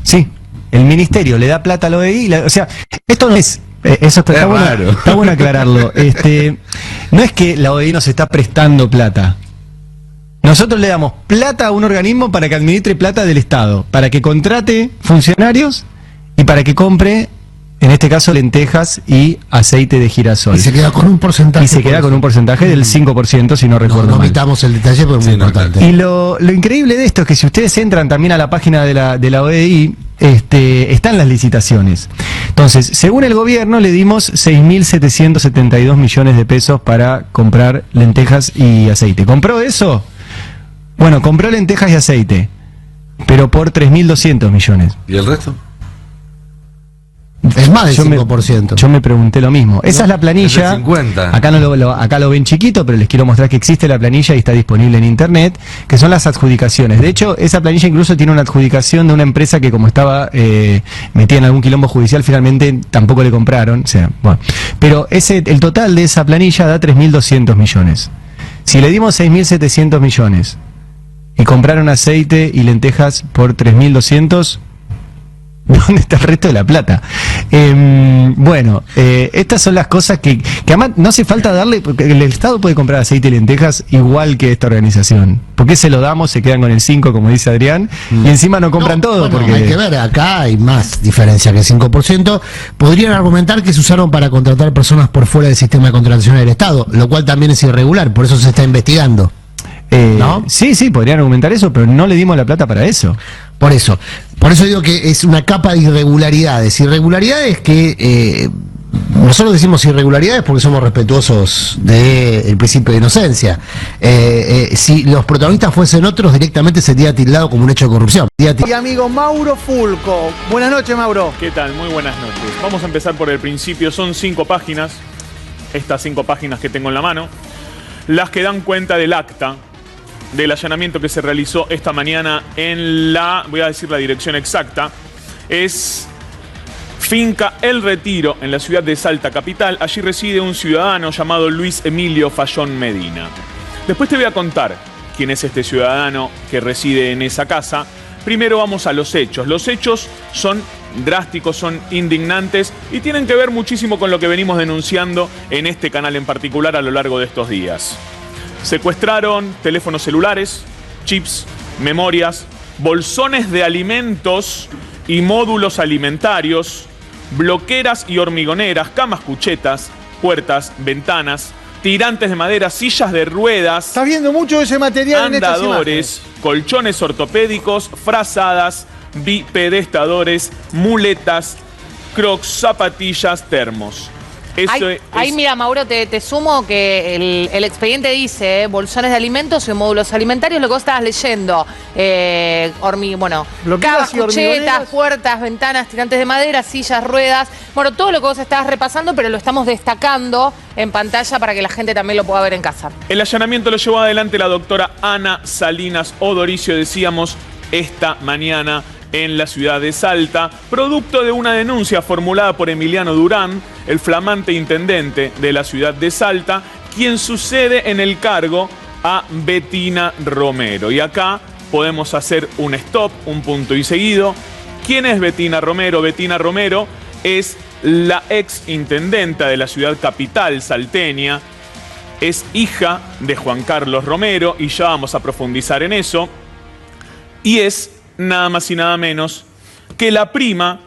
Sí, el ministerio le da plata a la OEI, o sea, esto no es... Eso está bueno aclararlo. No es que la OEI nos está prestando plata. Nosotros le damos plata a un organismo para que administre plata del Estado, para que contrate funcionarios y para que compre, en este caso, lentejas y aceite de girasol. Y se queda con un porcentaje. Y se queda con un porcentaje del 5%, si no recuerdo mal. No omitamos el detalle porque es muy importante. Y lo increíble de esto es que si ustedes entran también a la página de la OEI, están las licitaciones. Entonces, según el gobierno, le dimos 6.772 millones de pesos para comprar lentejas y aceite. ¿Compró eso? Bueno, compró lentejas y aceite, pero por 3.200 millones. ¿Y el resto? Es más del 5%. Yo me pregunté lo mismo. Esa es la planilla. Es de 50. Acá lo ven chiquito, pero les quiero mostrar que existe la planilla y está disponible en internet, que son las adjudicaciones. De hecho, esa planilla incluso tiene una adjudicación de una empresa que, como estaba metida en algún quilombo judicial, finalmente tampoco le compraron. O sea, bueno. Pero el total de esa planilla da 3.200 millones. Si le dimos 6.700 millones y compraron aceite y lentejas por 3.200, ¿dónde está el resto de la plata? Estas son las cosas que además no hace falta darle, porque el Estado puede comprar aceite y lentejas igual que esta organización. ¿Por qué se lo damos? Se quedan con el 5, como dice Adrián, y encima no compran todo. Bueno, porque hay que ver, acá hay más diferencia que el 5%. Podrían argumentar que se usaron para contratar personas por fuera del sistema de contratación del Estado, lo cual también es irregular, por eso se está investigando. ¿No? Sí, podrían argumentar eso, pero no le dimos la plata para eso. Por eso digo que es una capa de irregularidades. Irregularidades que nosotros decimos irregularidades porque somos respetuosos del principio de inocencia. Si los protagonistas fuesen otros, directamente sería tildado como un hecho de corrupción. Mi amigo Mauro Fulco. Buenas noches, Mauro. ¿Qué tal? Muy buenas noches. Vamos a empezar por el principio. Son 5 páginas, estas 5 páginas que tengo en la mano, las que dan cuenta del acta del allanamiento que se realizó esta mañana en voy a decir la dirección exacta, es Finca El Retiro, en la ciudad de Salta capital. Allí reside un ciudadano llamado Luis Emilio Fallón Medina. Después te voy a contar quién es este ciudadano que reside en esa casa. Primero vamos a los hechos. Los hechos son drásticos, son indignantes y tienen que ver muchísimo con lo que venimos denunciando en este canal en particular a lo largo de estos días. Secuestraron teléfonos celulares, chips, memorias, bolsones de alimentos y módulos alimentarios, bloqueras y hormigoneras, camas cuchetas, puertas, ventanas, tirantes de madera, sillas de ruedas. Estás viendo mucho de ese material en estas andadores, colchones ortopédicos, frazadas, bipedestadores, muletas, crocs, zapatillas, termos. Eso Ahí mira, Mauro, te sumo que el expediente dice bolsones de alimentos y módulos alimentarios, lo que vos estabas leyendo. Cavas, cuchetas, puertas, ventanas, tirantes de madera, sillas, ruedas. Bueno, todo lo que vos estabas repasando, pero lo estamos destacando en pantalla para que la gente también lo pueda ver en casa. El allanamiento lo llevó adelante la doctora Ana Salinas Odoricio, decíamos, esta mañana en la ciudad de Salta, producto de una denuncia formulada por Emiliano Durán, el flamante intendente de la ciudad de Salta, quien sucede en el cargo a Betina Romero. Y acá podemos hacer un stop, un punto y seguido. ¿Quién es Betina Romero? Betina Romero es la ex intendenta de la ciudad capital salteña, es hija de Juan Carlos Romero, y ya vamos a profundizar en eso, y es nada más y nada menos que la prima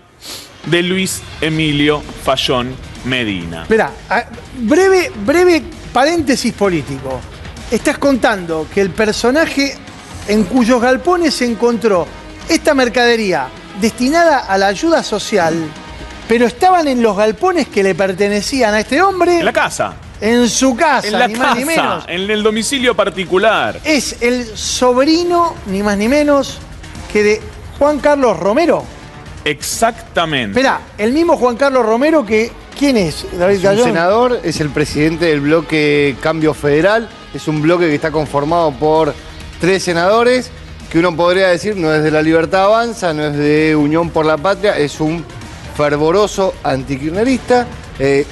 de Luis Emilio Fayón Medina. Esperá, breve paréntesis político. Estás contando que el personaje en cuyos galpones se encontró esta mercadería destinada a la ayuda social, pero estaban en los galpones que le pertenecían a este hombre. En la casa. En su casa, en la ni casa, más ni menos. En el domicilio particular. Es el sobrino, ni más ni menos, que de Juan Carlos Romero. Exactamente. Esperá, el mismo Juan Carlos Romero que... ¿Quién es, David Es Gallón? un senador, es el presidente del bloque Cambio Federal. Es un bloque que está conformado por 3 senadores, que uno podría decir no es de La Libertad Avanza, no es de Unión por la Patria, es un fervoroso antikirchnerista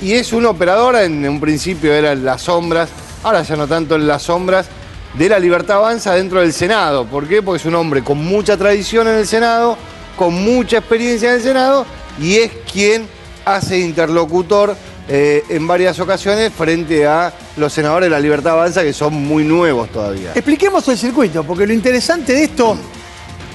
y es un operador, en un principio era en las sombras, ahora ya no tanto en las sombras, de La Libertad Avanza dentro del Senado. ¿Por qué? Porque es un hombre con mucha tradición en el Senado, con mucha experiencia en el Senado, y es quien hace interlocutor en varias ocasiones frente a los senadores de La Libertad Avanza, que son muy nuevos todavía. Expliquemos el circuito, porque lo interesante de esto,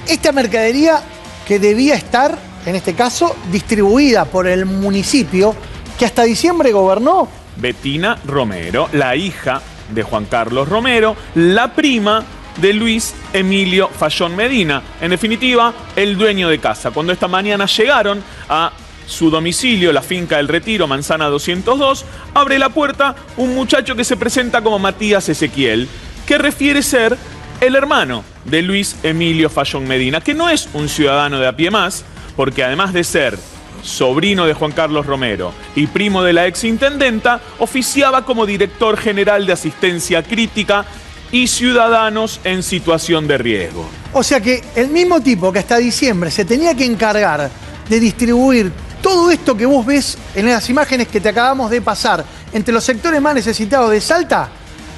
esta mercadería que debía estar, en este caso, distribuida por el municipio, que hasta diciembre gobernó. Betina Romero, la hija de Juan Carlos Romero, la prima de Luis Emilio Fayón Medina. En definitiva, el dueño de casa. Cuando esta mañana llegaron a su domicilio, la finca del Retiro, Manzana 202, abre la puerta un muchacho que se presenta como Matías Ezequiel, que refiere ser el hermano de Luis Emilio Fayón Medina, que no es un ciudadano de a pie más, porque además de ser sobrino de Juan Carlos Romero y primo de la exintendenta, oficiaba como director general de asistencia crítica y ciudadanos en situación de riesgo. O sea que el mismo tipo que hasta diciembre se tenía que encargar de distribuir todo esto que vos ves en las imágenes que te acabamos de pasar entre los sectores más necesitados de Salta,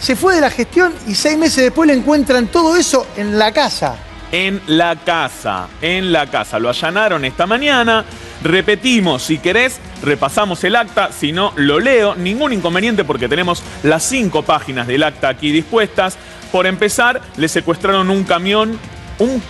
se fue de la gestión y 6 meses después le encuentran todo eso en la casa. En la casa. Lo allanaron esta mañana. Repetimos, si querés, repasamos el acta. Si no, lo leo. Ningún inconveniente porque tenemos las 5 páginas del acta aquí dispuestas. Por empezar, le secuestraron un camión. Un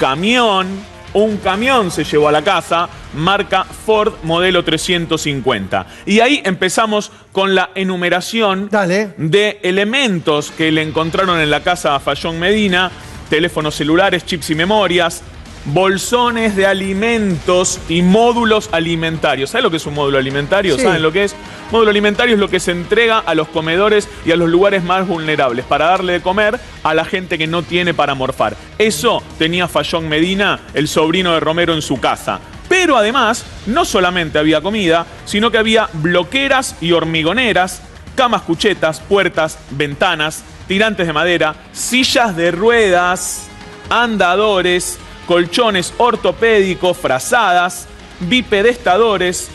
camión se llevó a la casa, marca Ford modelo 350. Y ahí empezamos con la enumeración de elementos que le encontraron en la casa a Fayón Medina: teléfonos celulares, chips y memorias, bolsones de alimentos y módulos alimentarios. ¿Saben lo que es un módulo alimentario? Sí. ¿Saben lo que es? Módulo alimentario es lo que se entrega a los comedores y a los lugares más vulnerables para darle de comer a la gente que no tiene para morfar. Eso tenía Fayón Medina, el sobrino de Romero, en su casa. Pero además, no solamente había comida, sino que había bloqueras y hormigoneras, camas cuchetas, puertas, ventanas, tirantes de madera, sillas de ruedas, andadores, colchones ortopédicos, frazadas, bipedestadores,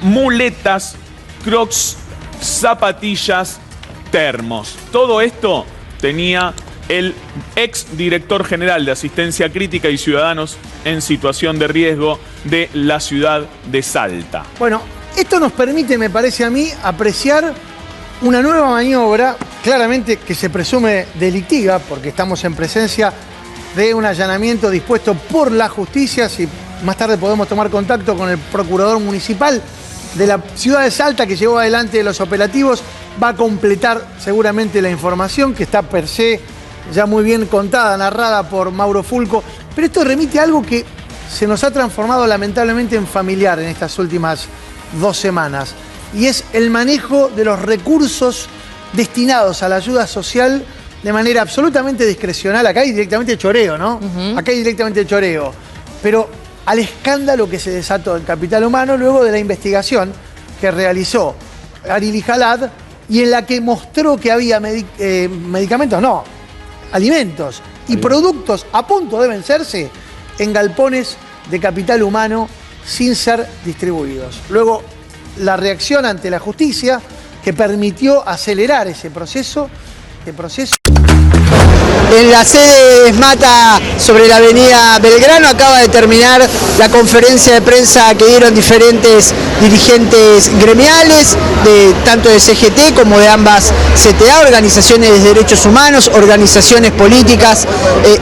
muletas, crocs, zapatillas, termos. Todo esto tenía el ex director general de Asistencia Crítica y Ciudadanos en Situación de Riesgo de la ciudad de Salta. Bueno, esto nos permite, me parece a mí, apreciar una nueva maniobra, claramente que se presume delictiva, porque estamos en presencia de un allanamiento dispuesto por la justicia. Si más tarde podemos tomar contacto con el procurador municipal de la ciudad de Salta, que llevó adelante los operativos, va a completar seguramente la información que está per se ya muy bien contada, narrada por Mauro Fulco. Pero esto remite a algo que se nos ha transformado lamentablemente en familiar en estas últimas 2 semanas, y es el manejo de los recursos destinados a la ayuda social de manera absolutamente discrecional. Acá hay directamente choreo, ¿no? Acá hay directamente choreo. Pero al escándalo que se desató en Capital Humano luego de la investigación que realizó Arili Jalad, y en la que mostró que había medicamentos, no, alimentos y productos a punto de vencerse en galpones de Capital Humano sin ser distribuidos. Luego, la reacción ante la justicia que permitió acelerar ese proceso. En la sede de ESMATA sobre la avenida Belgrano acaba de terminar la conferencia de prensa que dieron diferentes dirigentes gremiales, tanto de CGT como de ambas CTA, organizaciones de derechos humanos, organizaciones políticas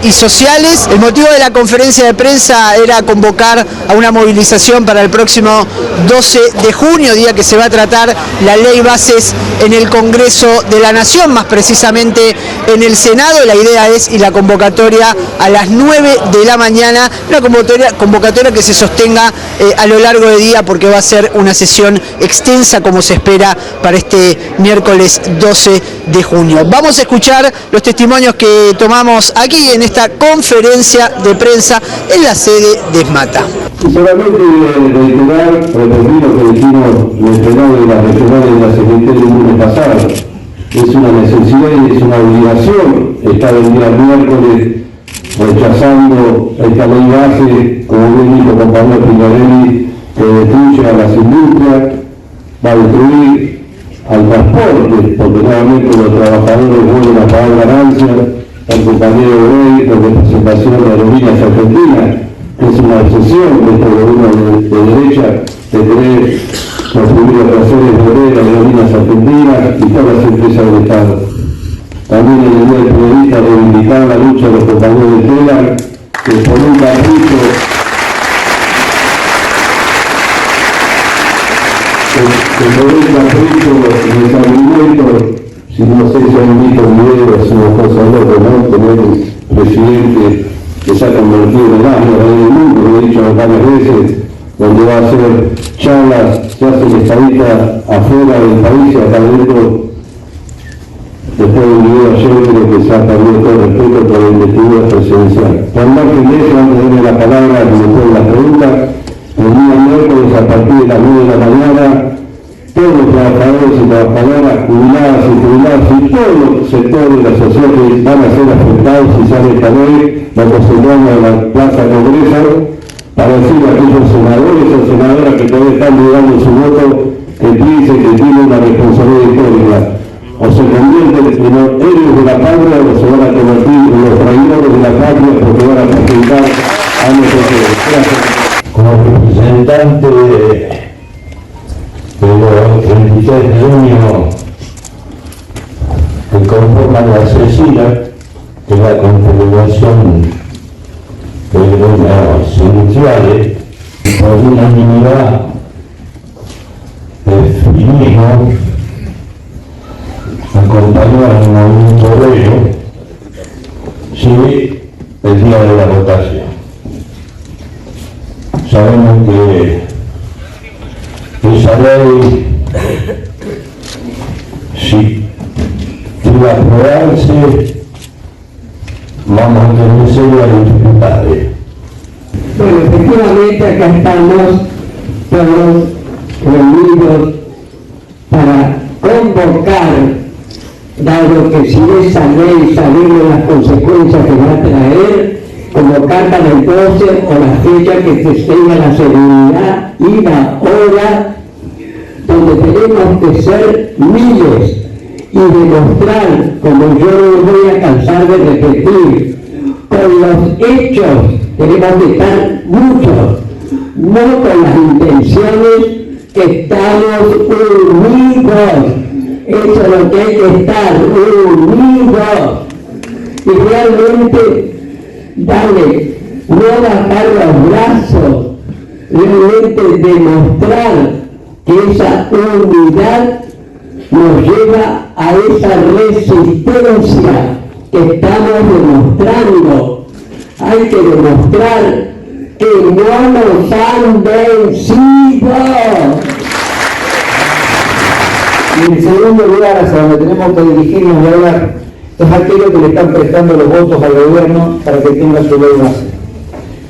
y sociales. El motivo de la conferencia de prensa era convocar a una movilización para el próximo 12 de junio, día que se va a tratar la ley bases en el Congreso de la Nación, más precisamente en el Senado. La idea es, y la convocatoria a las 9 de la mañana, una convocatoria que se sostenga a lo largo del día, porque va a ser una sesión extensa como se espera para este miércoles 12 de junio. Vamos a escuchar los testimonios que tomamos aquí en esta conferencia de prensa en la sede de ESMATA. Y solamente reiterar, repetir lo que dijimos en el pleno de la regional de la CGT el lunes pasado. Es una necesidad y es una obligación estar el día miércoles rechazando esta ley base, como bien dijo el compañero Pinarelli, que destruye a las industrias, va a destruir al transporte, porque nuevamente los trabajadores vuelven a pagar ganancias. El compañero Rey, la representación de Aerolíneas Argentinas, que es una obsesión de este gobierno de derecha, de querer construir operaciones de Aerolíneas Argentinas y todas las empresas del Estado. También en el día del periodista reivindicar la lucha de los compañeros de Tela, que por un capricho de San, si no sé si han visto videos, es una cosa loca, ¿no? Tener un presidente que se ha convertido en el ángel del mundo, lo he dicho varias veces, donde va a hacer charlas, se hacen estadistas afuera del país y acá adentro. Después del video ayer creo que se ha perdido todo el respeto por la investidura presidencial. Por margen de eso, antes de darle la palabra y después de la pregunta, el día miércoles a partir de las 9 de la mañana, todos los trabajadores y trabajadoras, jubiladas y jubilados y todos los sectores de la sociedad que van a ser afectados si sale esta ley, lo concentramos en la Plaza Congreso, para decirle a aquellos senadores o senadoras que todavía están dudando su voto, que piensen que tienen una responsabilidad histórica. O se convierten en los héroes de la patria o se van a convertir en los traidores de la patria porque van a perjudicar a nuestros héroes. Gracias. Como representante de los 33 gremios que conforman la CECIRA, que es la Confederación de Gremios Industriales, por unanimidad definimos acompañar al movimiento obrero, sí, el día de la votación. Sabemos que esa ley, si quiere aprobarse, vamos a tener serias dificultades. Bueno, efectivamente acá estamos todos reunidos para convocar, dado que si esa ley sabemos las consecuencias que va a traer, convocar para el 12 o la fecha que se tenga la seguridad y la hora donde tenemos que ser miles y demostrar, como yo no voy a cansar de repetir, con los hechos tenemos que estar muchos, no con las intenciones, que estamos unidos. Eso es lo que hay que estar, unidos. Y realmente darle, no bajar los brazos, realmente demostrar que esa unidad nos lleva a esa resistencia que estamos demostrando. Hay que demostrar que no nos han vencido. Y en segundo lugar, hacia donde tenemos que dirigirnos y hablar, es aquello que le están prestando los votos al gobierno para que tenga su ley base.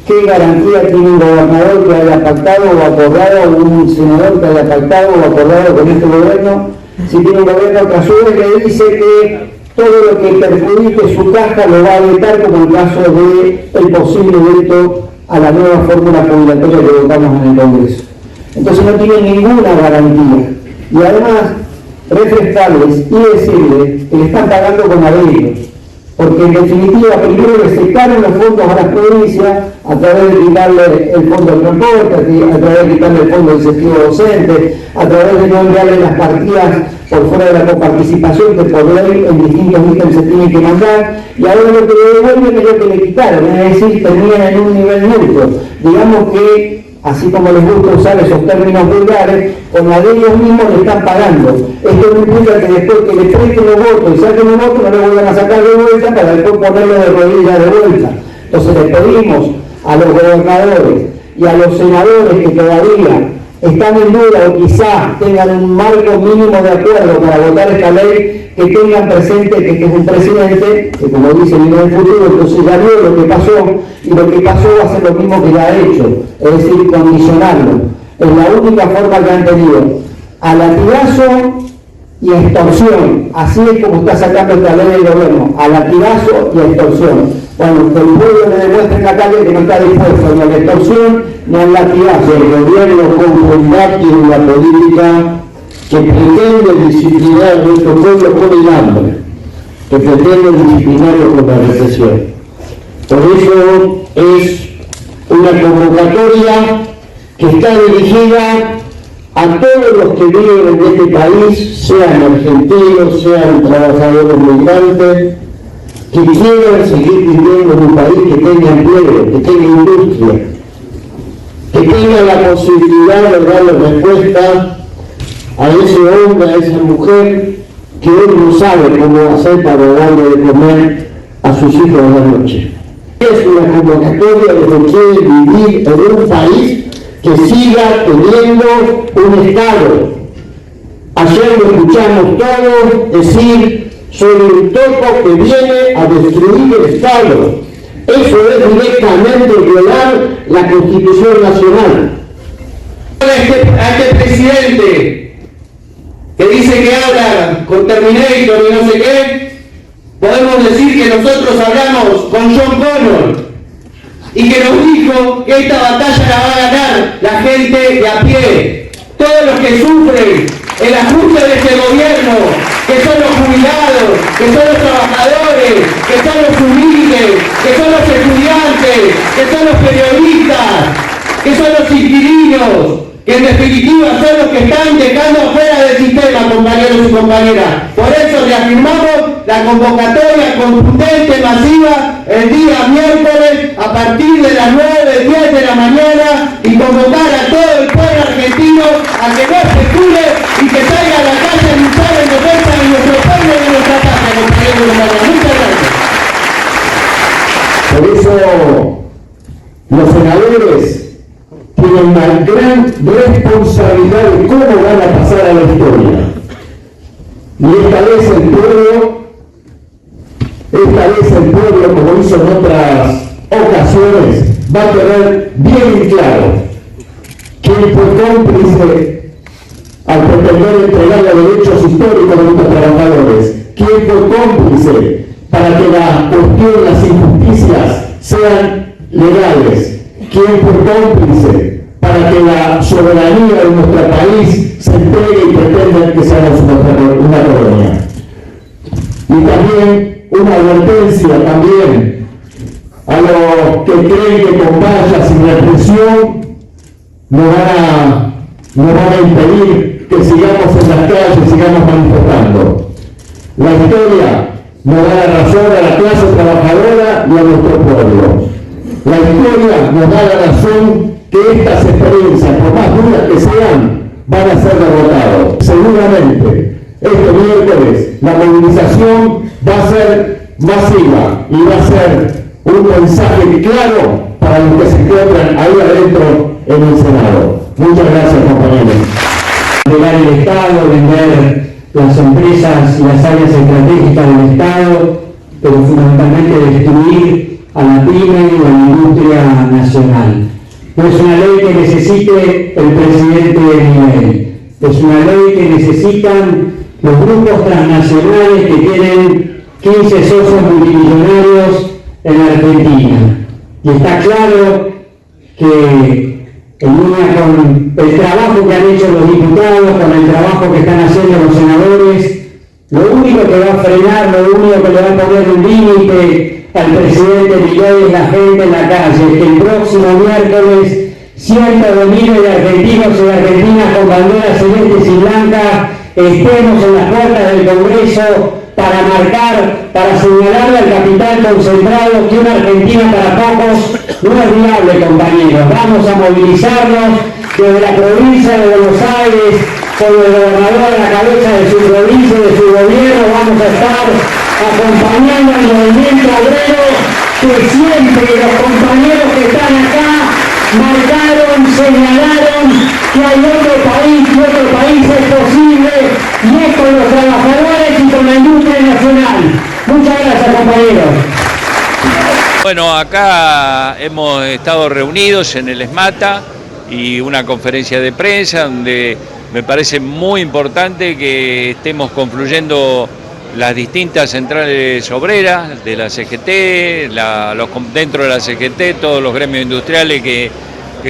¿Qué garantía tiene un gobernador que haya pactado o acordado, o un senador que haya pactado o acordado con este gobierno, si tiene un gobierno que a su vez le dice que todo lo que perjudique su caja lo va a vetar, como el caso del posible veto a la nueva fórmula jubilatoria que votamos en el Congreso? Entonces no tienen ninguna garantía. Y además, refrescarles y decirles que le están pagando con ladrillos. Porque en definitiva, primero le secaron los fondos a las provincias a través de quitarle el fondo del transporte, a través de quitarle el fondo del incentivo docente, a través de no enviarle las partidas por fuera de la coparticipación que por ley en distintos ítems se tienen que mandar, y ahora lo que le devuelven es lo que le quitaron, es decir, terminan en un nivel neutro. Digamos que, así como les gusta usar esos términos vulgares, con la de ellos mismos le están pagando. Esto no implica que después que le presten los votos y saquen los votos, no le vuelvan a sacar de vuelta para después ponerlo de rodillas de vuelta. Entonces le pedimos a los gobernadores y a los senadores que todavía están en duda o quizás tengan un marco mínimo de acuerdo para votar esta ley, que tengan presente que es un presidente que, como dice, viene del futuro, entonces ya vio lo que pasó, y lo que pasó va a ser lo mismo que ya ha hecho, es decir, condicionarlo. Es la única forma que han tenido, a latigazo y a extorsión. Así es como está sacando esta ley del gobierno, a latigazo y a extorsión. Bueno, que el pueblo le demuestre en la calle que no está dispuesto ni a la extorsión ni al latigazo. El gobierno comunitario tiene una política que pretende disciplinar a nuestro pueblo con el hambre, que pretende disciplinarlo con la recesión. Por eso es una convocatoria que está dirigida a todos los que viven en este país, sean argentinos, sean trabajadores migrantes, que quieran seguir viviendo en un país que tenga empleo, que tenga industria, que tenga la posibilidad de darle respuesta a ese hombre, a esa mujer que hoy no sabe cómo hacer para darle de comer a sus hijos de la noche. Es una convocatoria de que quiere vivir en un país que siga teniendo un Estado. Ayer lo escuchamos todos decir sobre un topo que viene a destruir el Estado. Eso es directamente violar la Constitución Nacional. A este presidente que dice que habla con Terminator y no sé qué, podemos decir que nosotros hablamos con John Connor y que nos dijo que esta batalla la va a ganar la gente de a pie, todos los que sufren el ajuste de este gobierno, que son los jubilados, que son los trabajadores, que son los humildes, que son los estudiantes, que son los periodistas, que son los inquilinos, que en definitiva son los que están dejando fuera del sistema, compañeros y compañeras. Por eso reafirmamos la convocatoria contundente, masiva, el día miércoles a partir de las 9, 10 de la mañana, y convocar a todo el pueblo argentino a que no especule y que salga a la calle a luchar en defensa de nuestro pueblo y de nuestra patria, compañeros y compañeras. Muchas gracias. Por eso los senadores tienen una gran responsabilidad de cómo van a pasar a la historia. Y esta vez el pueblo, como hizo en otras ocasiones, va a tener bien claro quién fue cómplice al pretender entregar los derechos históricos de nuestros trabajadores, quién fue cómplice para que la cuestión, las injusticias sean legales, quién fue cómplice para que la soberanía de nuestro país se entregue y pretenda que seamos una colonia. Y también una advertencia también a los que creen que con vallas y represión nos van a impedir que sigamos en las calles, sigamos manifestando. La historia nos da la razón a la clase trabajadora y a nuestro pueblo. La historia nos da la razón que estas experiencias, por más duras que sean, van a ser derrotadas. Seguramente, este miércoles, la movilización va a ser masiva y va a ser un mensaje claro para los que se encuentran ahí adentro en el Senado. Muchas gracias, compañeros. Entregar el Estado, vender las empresas y las áreas estratégicas del Estado, pero fundamentalmente destruir a la pyme y a la industria nacional. No es una ley que necesite el presidente Milei, es una ley que necesitan los grupos transnacionales que tienen 15 socios multimillonarios en Argentina. Y está claro que en línea con el trabajo que han hecho los diputados, con el trabajo que están haciendo los senadores, lo único que va a frenar, lo único que le va a poner un límite al presidente Milei es la gente en la calle, que el próximo miércoles cientos de miles de argentinos y de argentinas con banderas celestes y blancas estemos en las puertas del Congreso para marcar, para señalarle al capital concentrado que una Argentina para pocos no es viable, compañeros. Vamos a movilizarnos desde la provincia de Buenos Aires, con el gobernador a la cabeza de su provincia y de su gobierno. Vamos a estar acompañando al movimiento obrero que siempre los compañeros que están acá marcaron, señalaron que hay otro país es posible, y es con los trabajadores y con la industria nacional. Muchas gracias, compañeros. Bueno, acá hemos estado reunidos en el ESMATA y una conferencia de prensa donde me parece muy importante que estemos confluyendo las distintas centrales obreras de la CGT, dentro de la CGT, todos los gremios industriales que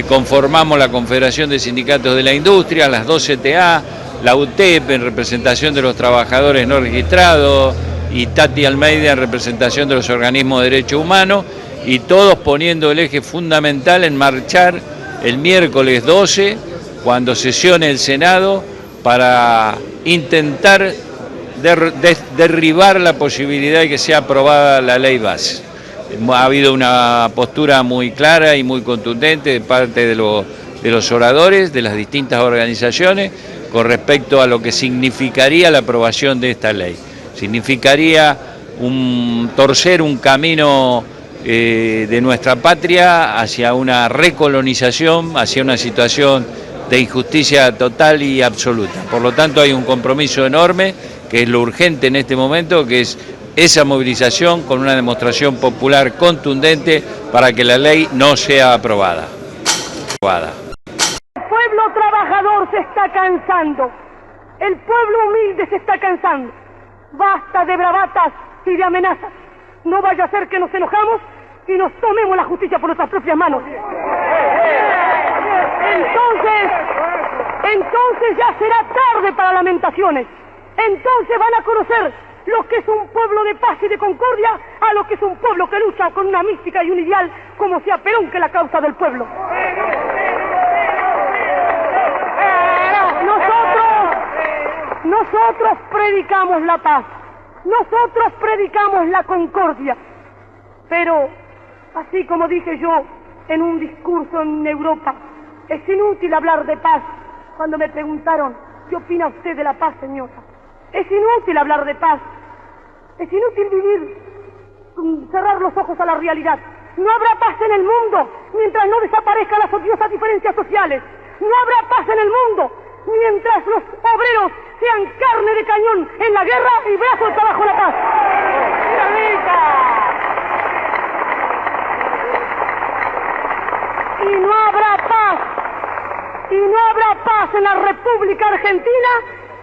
conformamos la Confederación de Sindicatos de la Industria, las 2 CTA, la UTEP en representación de los trabajadores no registrados y Tati Almeida en representación de los organismos de derechos humanos, y todos poniendo el eje fundamental en marchar el miércoles 12, cuando sesione el Senado, para intentar derribar la posibilidad de que sea aprobada la ley base. Ha habido una postura muy clara y muy contundente de parte de los oradores, de las distintas organizaciones, con respecto a lo que significaría la aprobación de esta ley. Significaría torcer un camino de nuestra patria hacia una recolonización, hacia una situación de injusticia total y absoluta. Por lo tanto, hay un compromiso enorme, que es lo urgente en este momento, que es esa movilización con una demostración popular contundente para que la ley no sea aprobada. El pueblo trabajador se está cansando, el pueblo humilde se está cansando. Basta de bravatas y de amenazas. No vaya a ser que nos enojamos y nos tomemos la justicia por nuestras propias manos. Entonces ya será tarde para lamentaciones. Entonces van a conocer lo que es un pueblo de paz y de concordia a lo que es un pueblo que lucha con una mística y un ideal como sea Perón, que la causa del pueblo. Nosotros predicamos la paz, nosotros predicamos la concordia, pero así como dije yo en un discurso en Europa, es inútil hablar de paz. Cuando me preguntaron, ¿qué opina usted de la paz, señora? Es inútil hablar de paz, es inútil cerrar los ojos a la realidad. No habrá paz en el mundo mientras no desaparezcan las odiosas diferencias sociales. No habrá paz en el mundo mientras los obreros sean carne de cañón en la guerra y brazo de trabajo en la paz. Y no habrá paz en la República Argentina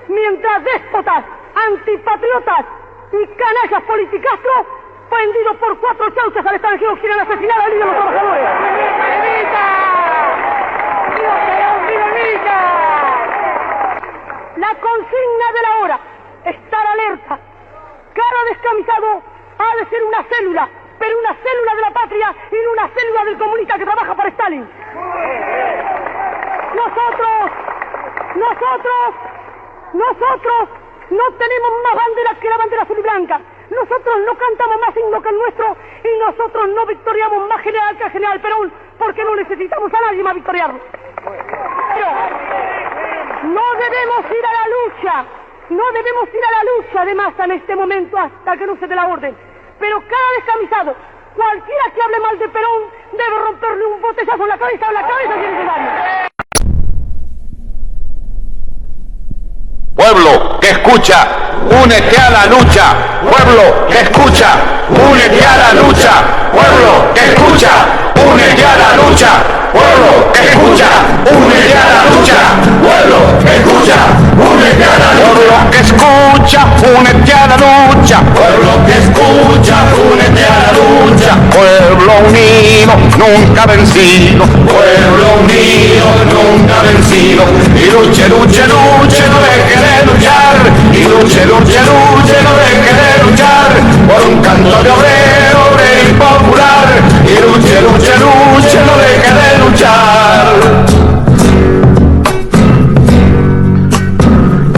mientras déspotas, antipatriotas y canallas politicastros vendidos por 4 chauchas al extranjero quieran asesinar al líder de los trabajadores. La consigna de la hora, estar alerta, cada descamisado ha de ser una célula, pero una célula de la patria y no una célula del comunista que trabaja para Stalin. Nosotros no tenemos más banderas que la bandera azul y blanca. Nosotros no cantamos más himno que el nuestro y nosotros no victoriamos más general que el general Perón porque no necesitamos a nadie más victoriarlo. Pero no debemos ir a la lucha de masa en este momento hasta que no se dé la orden. Pero cada descamisado, cualquiera que hable mal de Perón, debe romperle un botellazo en la cabeza o en la cabeza si es necesario. Pueblo que escucha, únete a la lucha. Pueblo que escucha, únete a la lucha. Pueblo que escucha, únete a la lucha. Pueblo que escucha, únete a la lucha. Pueblo que escucha, únete a la lucha. Pueblo que escucha, únete a la lucha. Pueblo que escucha, únete a la lucha. Pueblo unido, nunca vencido. Pueblo unido, nunca vencido. Y luche, luche, luche, no deje de luchar. Y luche, luche, luche, no deje de luchar. Por un canto de obrero, obrero y popular. Y luche, luche, luche, no deje de luchar.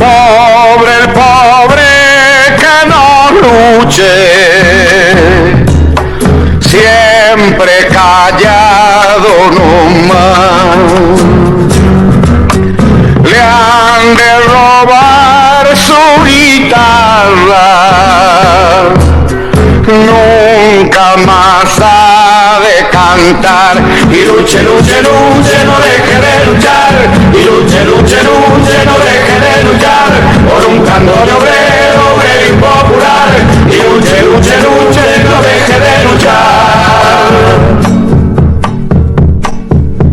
Pobre el pobre que no luche, siempre callado nomás. Le han de robar su guitarra, nunca más ha de cantar. Y luche, luche, luche, no deje de luchar. Y luche, luche, luche, no deje de luchar. Por un canto de obrero, obrero y popular. Y luche, luche, luche, no deje de luchar.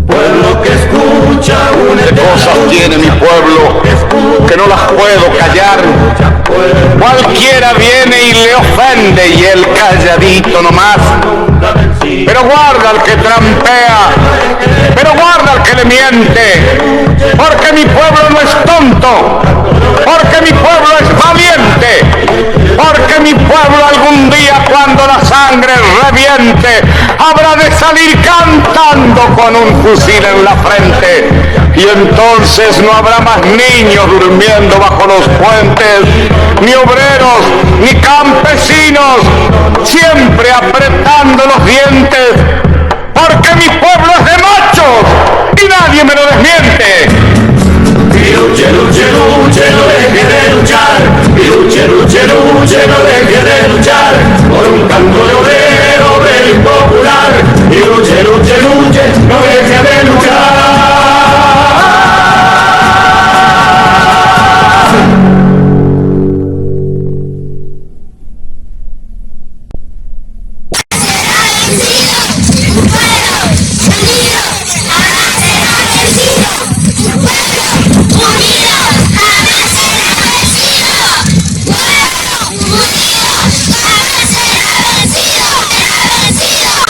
Pueblo que escucha, únete. Cosas tiene mi pueblo que no las puedo callar. Cualquiera viene y le ofende y él calladito nomás. Pero guarda al que trampea, pero guarda al que le miente, porque mi pueblo no es tonto, porque mi pueblo es valiente, porque mi pueblo algún día cuando la sangre reviente habrá de salir cantando con un fusil en la frente. Y entonces no habrá más niños durmiendo bajo los puentes, ni obreros, ni campesinos, siempre apretando los dientes